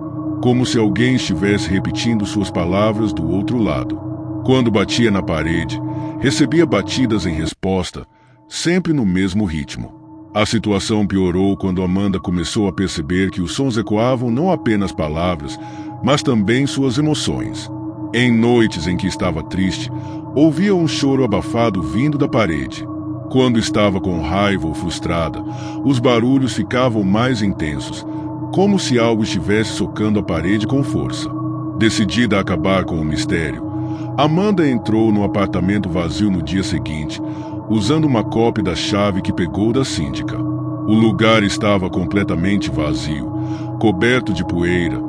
como se alguém estivesse repetindo suas palavras do outro lado. Quando batia na parede, recebia batidas em resposta, sempre no mesmo ritmo. A situação piorou quando Amanda começou a perceber que os sons ecoavam não apenas palavras, mas também suas emoções. Em noites em que estava triste, ouvia um choro abafado vindo da parede. Quando estava com raiva ou frustrada, os barulhos ficavam mais intensos, como se algo estivesse socando a parede com força. Decidida a acabar com o mistério, Amanda entrou no apartamento vazio no dia seguinte, usando uma cópia da chave que pegou da síndica. O lugar estava completamente vazio, coberto de poeira,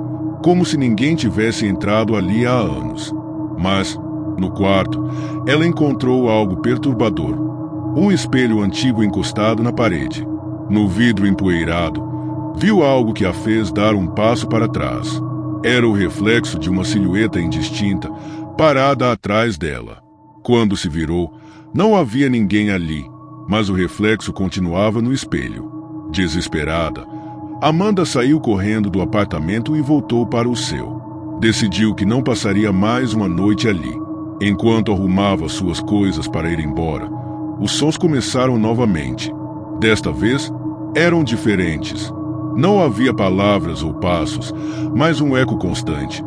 como se ninguém tivesse entrado ali há anos. Mas, no quarto, ela encontrou algo perturbador. Um espelho antigo encostado na parede. No vidro empoeirado, viu algo que a fez dar um passo para trás. Era o reflexo de uma silhueta indistinta, parada atrás dela. Quando se virou, não havia ninguém ali, mas o reflexo continuava no espelho. Desesperada, Amanda saiu correndo do apartamento e voltou para o seu. Decidiu que não passaria mais uma noite ali. Enquanto arrumava suas coisas para ir embora, os sons começaram novamente. Desta vez, eram diferentes. Não havia palavras ou passos, mas um eco constante,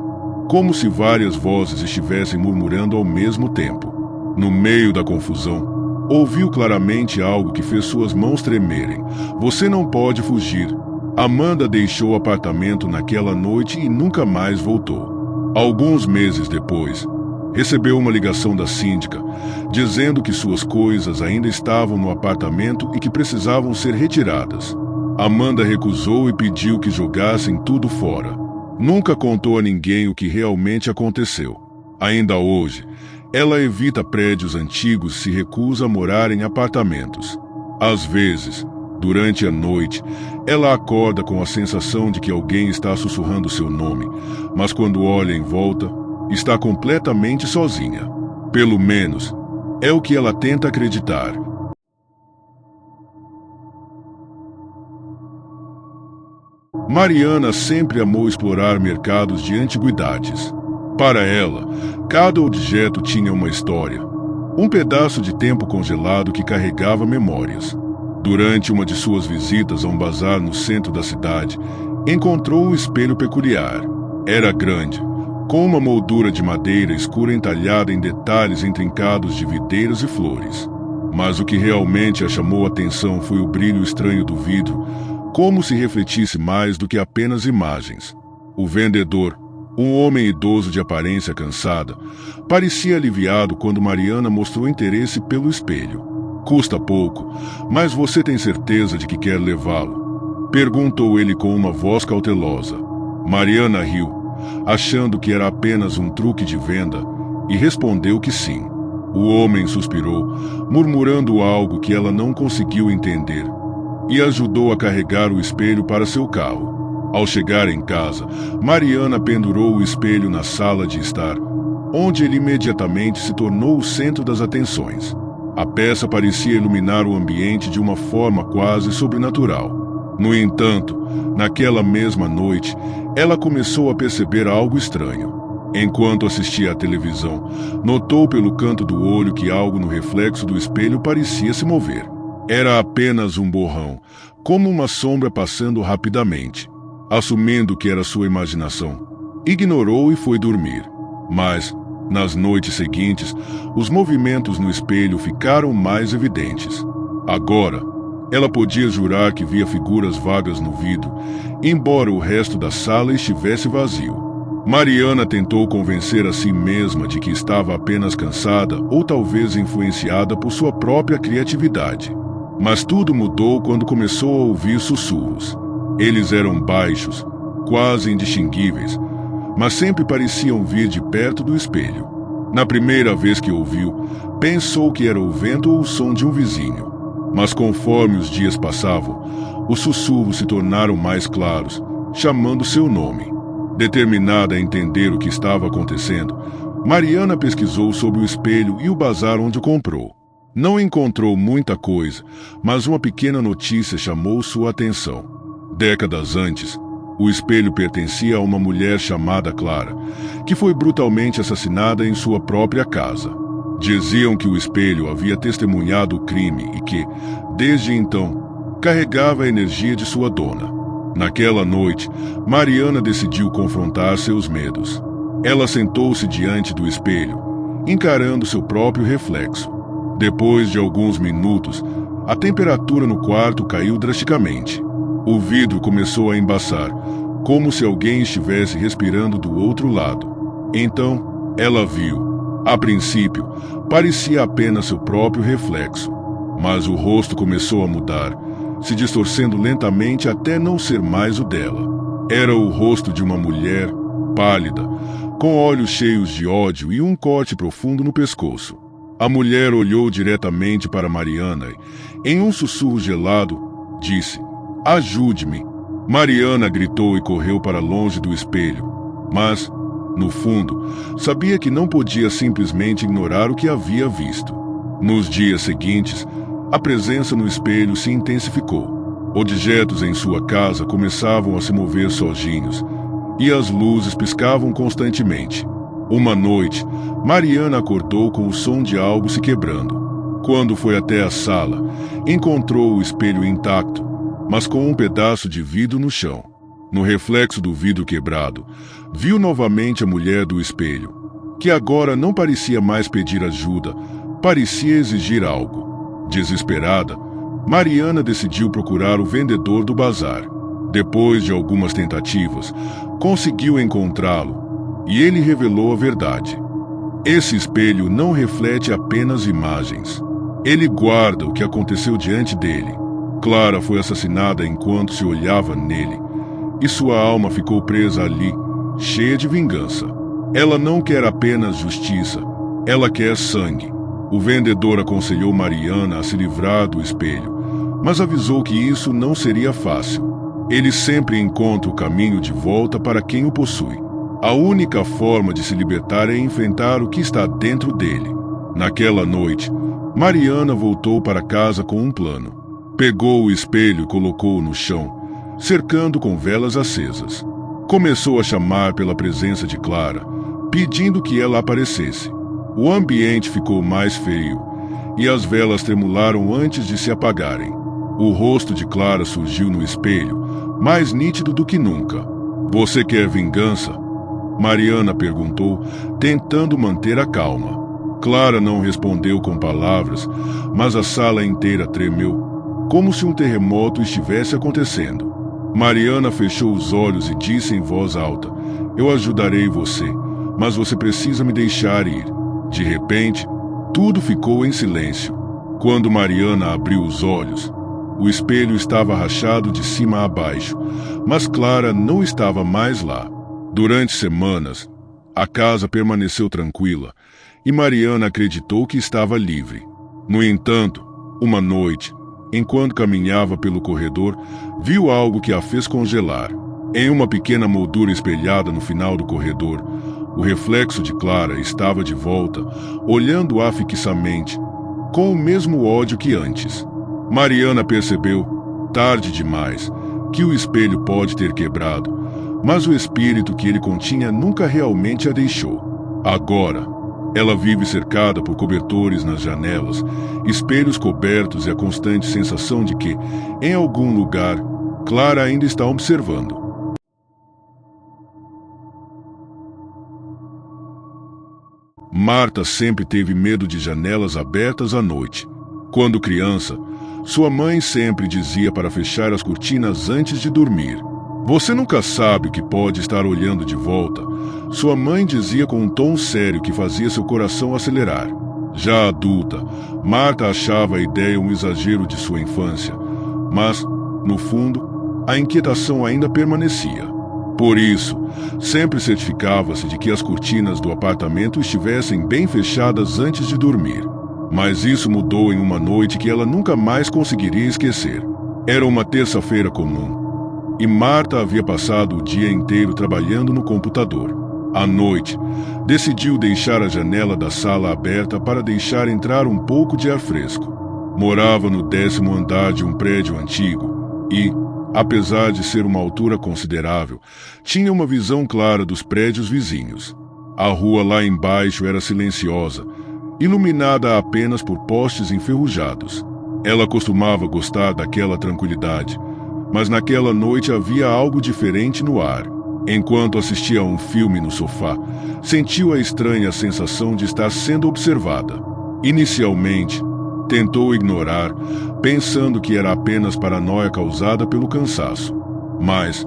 como se várias vozes estivessem murmurando ao mesmo tempo. No meio da confusão, ouviu claramente algo que fez suas mãos tremerem. Você não pode fugir. Amanda deixou o apartamento naquela noite e nunca mais voltou. Alguns meses depois, recebeu uma ligação da síndica, dizendo que suas coisas ainda estavam no apartamento e que precisavam ser retiradas. Amanda recusou e pediu que jogassem tudo fora. Nunca contou a ninguém o que realmente aconteceu. Ainda hoje, ela evita prédios antigos e se recusa a morar em apartamentos. Às vezes, durante a noite, ela acorda com a sensação de que alguém está sussurrando seu nome, mas quando olha em volta, está completamente sozinha. Pelo menos, é o que ela tenta acreditar. Mariana sempre amou explorar mercados de antiguidades. Para ela, cada objeto tinha uma história, um pedaço de tempo congelado que carregava memórias. Durante uma de suas visitas a um bazar no centro da cidade, encontrou um espelho peculiar. Era grande, com uma moldura de madeira escura entalhada em detalhes intrincados de videiras e flores. Mas o que realmente a chamou a atenção foi o brilho estranho do vidro, como se refletisse mais do que apenas imagens. O vendedor, um homem idoso de aparência cansada, parecia aliviado quando Mariana mostrou interesse pelo espelho. Custa pouco, mas você tem certeza de que quer levá-lo? Perguntou ele com uma voz cautelosa. Mariana riu, achando que era apenas um truque de venda, e respondeu que sim. O homem suspirou, murmurando algo que ela não conseguiu entender, e ajudou a carregar o espelho para seu carro. Ao chegar em casa, Mariana pendurou o espelho na sala de estar, onde ele imediatamente se tornou o centro das atenções. A peça parecia iluminar o ambiente de uma forma quase sobrenatural. No entanto, naquela mesma noite, ela começou a perceber algo estranho. Enquanto assistia à televisão, notou pelo canto do olho que algo no reflexo do espelho parecia se mover. Era apenas um borrão, como uma sombra passando rapidamente. Assumindo que era sua imaginação, ignorou e foi dormir. Mas, nas noites seguintes, os movimentos no espelho ficaram mais evidentes. Agora, ela podia jurar que via figuras vagas no vidro, embora o resto da sala estivesse vazio. Mariana tentou convencer a si mesma de que estava apenas cansada ou talvez influenciada por sua própria criatividade. Mas tudo mudou quando começou a ouvir sussurros. Eles eram baixos, quase indistinguíveis, mas sempre pareciam vir de perto do espelho. Na primeira vez que ouviu, pensou que era o vento ou o som de um vizinho. Mas conforme os dias passavam, os sussurros se tornaram mais claros, chamando seu nome. Determinada a entender o que estava acontecendo, Mariana pesquisou sobre o espelho e o bazar onde o comprou. Não encontrou muita coisa, mas uma pequena notícia chamou sua atenção. Décadas antes, o espelho pertencia a uma mulher chamada Clara, que foi brutalmente assassinada em sua própria casa. Diziam que o espelho havia testemunhado o crime e que, desde então, carregava a energia de sua dona. Naquela noite, Mariana decidiu confrontar seus medos. Ela sentou-se diante do espelho, encarando seu próprio reflexo. Depois de alguns minutos, a temperatura no quarto caiu drasticamente. O vidro começou a embaçar, como se alguém estivesse respirando do outro lado. Então, ela viu. A princípio, parecia apenas seu próprio reflexo, mas o rosto começou a mudar, se distorcendo lentamente até não ser mais o dela. Era o rosto de uma mulher, pálida, com olhos cheios de ódio e um corte profundo no pescoço. A mulher olhou diretamente para Mariana e, em um sussurro gelado, disse: "Ajude-me." Mariana gritou e correu para longe do espelho, mas, no fundo, sabia que não podia simplesmente ignorar o que havia visto. Nos dias seguintes, a presença no espelho se intensificou. Objetos em sua casa começavam a se mover sozinhos, e as luzes piscavam constantemente. Uma noite, Mariana acordou com o som de algo se quebrando. Quando foi até a sala, encontrou o espelho intacto, mas com um pedaço de vidro no chão. No reflexo do vidro quebrado, viu novamente a mulher do espelho, que agora não parecia mais pedir ajuda, parecia exigir algo. Desesperada, Mariana decidiu procurar o vendedor do bazar. Depois de algumas tentativas, conseguiu encontrá-lo, e ele revelou a verdade. Esse espelho não reflete apenas imagens. Ele guarda o que aconteceu diante dele. Clara foi assassinada enquanto se olhava nele, e sua alma ficou presa ali, cheia de vingança. Ela não quer apenas justiça, ela quer sangue. O vendedor aconselhou Mariana a se livrar do espelho, mas avisou que isso não seria fácil. Ele sempre encontra o caminho de volta para quem o possui. A única forma de se libertar é enfrentar o que está dentro dele. Naquela noite, Mariana voltou para casa com um plano. Pegou o espelho e colocou-o no chão, cercando com velas acesas. Começou a chamar pela presença de Clara, pedindo que ela aparecesse. O ambiente ficou mais frio, e as velas tremularam antes de se apagarem. O rosto de Clara surgiu no espelho, mais nítido do que nunca. "Você quer vingança?" Mariana perguntou, tentando manter a calma. Clara não respondeu com palavras, mas a sala inteira tremeu, como se um terremoto estivesse acontecendo. Mariana fechou os olhos e disse em voz alta: "Eu ajudarei você, mas você precisa me deixar ir." De repente, tudo ficou em silêncio. Quando Mariana abriu os olhos, o espelho estava rachado de cima a baixo, mas Clara não estava mais lá. Durante semanas, a casa permaneceu tranquila e Mariana acreditou que estava livre. No entanto, uma noite, enquanto caminhava pelo corredor, viu algo que a fez congelar. Em uma pequena moldura espelhada no final do corredor, o reflexo de Clara estava de volta, olhando-a fixamente, com o mesmo ódio que antes. Mariana percebeu, tarde demais, que o espelho pode ter quebrado, mas o espírito que ele continha nunca realmente a deixou. Agora, ela vive cercada por cobertores nas janelas, espelhos cobertos e a constante sensação de que, em algum lugar, Clara ainda está observando. Marta sempre teve medo de janelas abertas à noite. Quando criança, sua mãe sempre dizia para fechar as cortinas antes de dormir. "Você nunca sabe o que pode estar olhando de volta", sua mãe dizia com um tom sério que fazia seu coração acelerar. Já adulta, Marta achava a ideia um exagero de sua infância, mas, no fundo, a inquietação ainda permanecia. Por isso, sempre certificava-se de que as cortinas do apartamento estivessem bem fechadas antes de dormir. Mas isso mudou em uma noite que ela nunca mais conseguiria esquecer. Era uma terça-feira comum, e Marta havia passado o dia inteiro trabalhando no computador. À noite, decidiu deixar a janela da sala aberta para deixar entrar um pouco de ar fresco. Morava no 10º andar de um prédio antigo e, apesar de ser uma altura considerável, tinha uma visão clara dos prédios vizinhos. A rua lá embaixo era silenciosa, iluminada apenas por postes enferrujados. Ela costumava gostar daquela tranquilidade, mas naquela noite havia algo diferente no ar. Enquanto assistia a um filme no sofá, sentiu a estranha sensação de estar sendo observada. Inicialmente, tentou ignorar, pensando que era apenas paranoia causada pelo cansaço. Mas,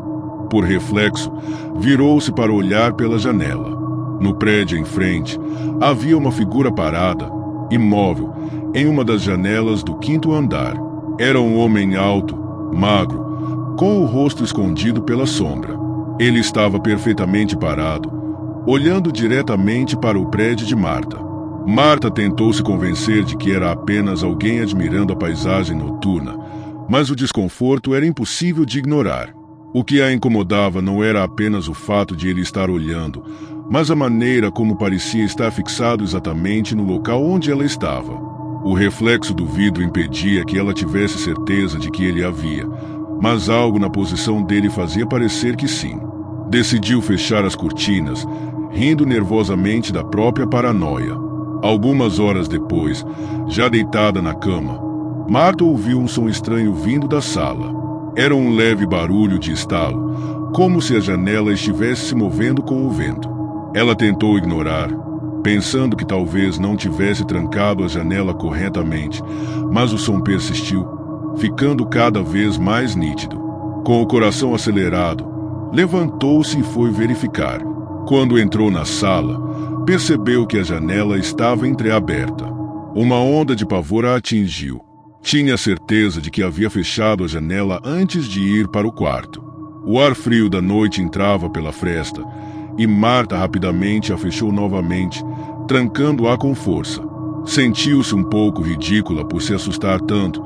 por reflexo, virou-se para olhar pela janela. No prédio em frente, havia uma figura parada, imóvel, em uma das janelas do 5º andar. Era um homem alto, magro, com o rosto escondido pela sombra. Ele estava perfeitamente parado, olhando diretamente para o prédio de Marta. Marta tentou se convencer de que era apenas alguém admirando a paisagem noturna, mas o desconforto era impossível de ignorar. O que a incomodava não era apenas o fato de ele estar olhando, mas a maneira como parecia estar fixado exatamente no local onde ela estava. O reflexo do vidro impedia que ela tivesse certeza de que ele a via, mas algo na posição dele fazia parecer que sim. Decidiu fechar as cortinas, rindo nervosamente da própria paranoia. Algumas horas depois, já deitada na cama, Marta ouviu um som estranho vindo da sala. Era um leve barulho de estalo, como se a janela estivesse se movendo com o vento. Ela tentou ignorar, pensando que talvez não tivesse trancado a janela corretamente, mas o som persistiu, ficando cada vez mais nítido. Com o coração acelerado, levantou-se e foi verificar. Quando entrou na sala, percebeu que a janela estava entreaberta. Uma onda de pavor a atingiu. Tinha certeza de que havia fechado a janela antes de ir para o quarto. O ar frio da noite entrava pela fresta, e Marta rapidamente a fechou novamente, trancando-a com força. Sentiu-se um pouco ridícula por se assustar tanto,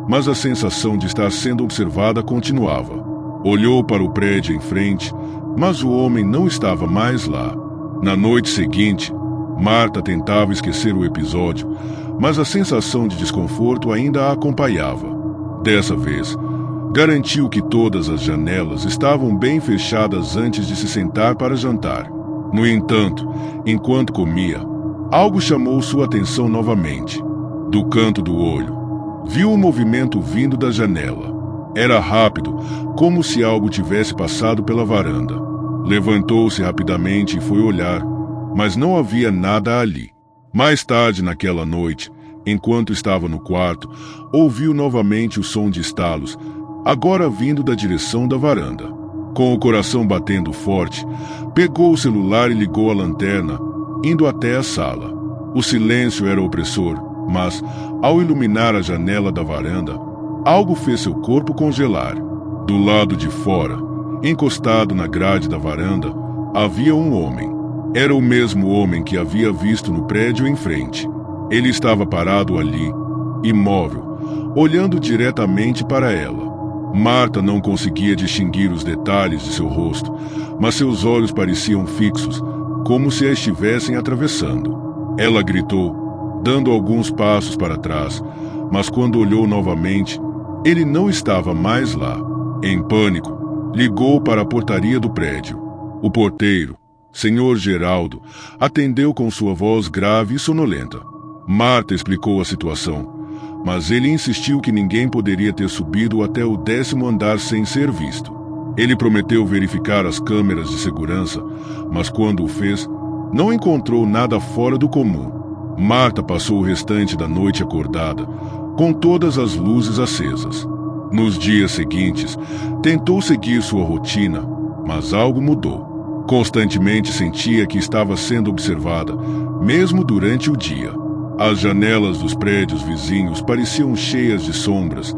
mas a sensação de estar sendo observada continuava. Olhou para o prédio em frente, mas o homem não estava mais lá. Na noite seguinte, Marta tentava esquecer o episódio, mas a sensação de desconforto ainda a acompanhava. Dessa vez, garantiu que todas as janelas estavam bem fechadas antes de se sentar para jantar. No entanto, enquanto comia, algo chamou sua atenção novamente. Do canto do olho, viu um movimento vindo da janela. Era rápido, como se algo tivesse passado pela varanda. Levantou-se rapidamente e foi olhar, mas não havia nada ali. Mais tarde naquela noite, enquanto estava no quarto, ouviu novamente o som de estalos, agora vindo da direção da varanda. Com o coração batendo forte, pegou o celular e ligou a lanterna, indo até a sala. O silêncio era opressor, mas, ao iluminar a janela da varanda, algo fez seu corpo congelar. Do lado de fora, encostado na grade da varanda, havia um homem. Era o mesmo homem que havia visto no prédio em frente. Ele estava parado ali, imóvel, olhando diretamente para ela. Marta não conseguia distinguir os detalhes de seu rosto, mas seus olhos pareciam fixos, como se a estivessem atravessando. Ela gritou, dando alguns passos para trás, mas quando olhou novamente, ele não estava mais lá. Em pânico, ligou para a portaria do prédio. O porteiro, Sr. Geraldo, atendeu com sua voz grave e sonolenta. Marta explicou a situação, mas ele insistiu que ninguém poderia ter subido até o 10º andar sem ser visto. Ele prometeu verificar as câmeras de segurança, mas quando o fez, não encontrou nada fora do comum. Marta passou o restante da noite acordada, com todas as luzes acesas. Nos dias seguintes, tentou seguir sua rotina, mas algo mudou. Constantemente sentia que estava sendo observada, mesmo durante o dia. As janelas dos prédios vizinhos pareciam cheias de sombras,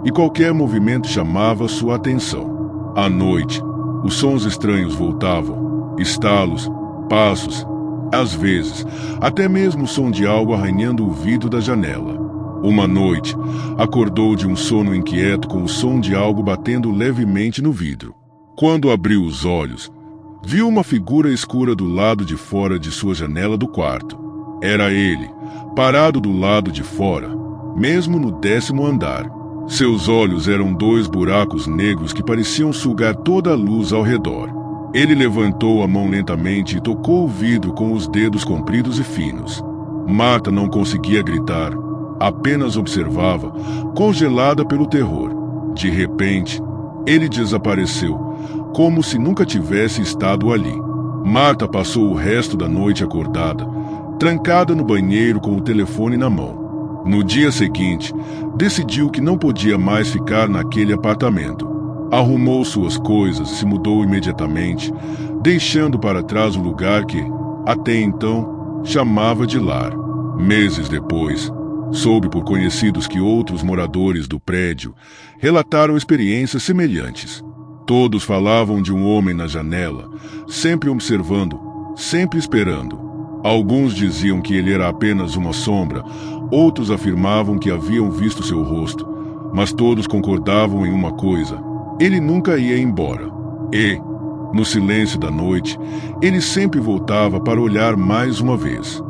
e qualquer movimento chamava sua atenção. À noite, os sons estranhos voltavam, estalos, passos, às vezes, até mesmo o som de algo arranhando o vidro da janela. Uma noite, acordou de um sono inquieto com o som de algo batendo levemente no vidro. Quando abriu os olhos, viu uma figura escura do lado de fora de sua janela do quarto. Era ele, parado do lado de fora, mesmo no 10º andar. Seus olhos eram 2 buracos negros que pareciam sugar toda a luz ao redor. Ele levantou a mão lentamente e tocou o vidro com os dedos compridos e finos. Marta não conseguia gritar, apenas observava, congelada pelo terror. De repente, ele desapareceu, como se nunca tivesse estado ali. Marta passou o resto da noite acordada, trancada no banheiro com o telefone na mão. No dia seguinte, decidiu que não podia mais ficar naquele apartamento. Arrumou suas coisas e se mudou imediatamente, deixando para trás o lugar que, até então, chamava de lar. Meses depois, soube por conhecidos que outros moradores do prédio relataram experiências semelhantes. Todos falavam de um homem na janela, sempre observando, sempre esperando. Alguns diziam que ele era apenas uma sombra, outros afirmavam que haviam visto seu rosto, mas todos concordavam em uma coisa: ele nunca ia embora. E, no silêncio da noite, ele sempre voltava para olhar mais uma vez.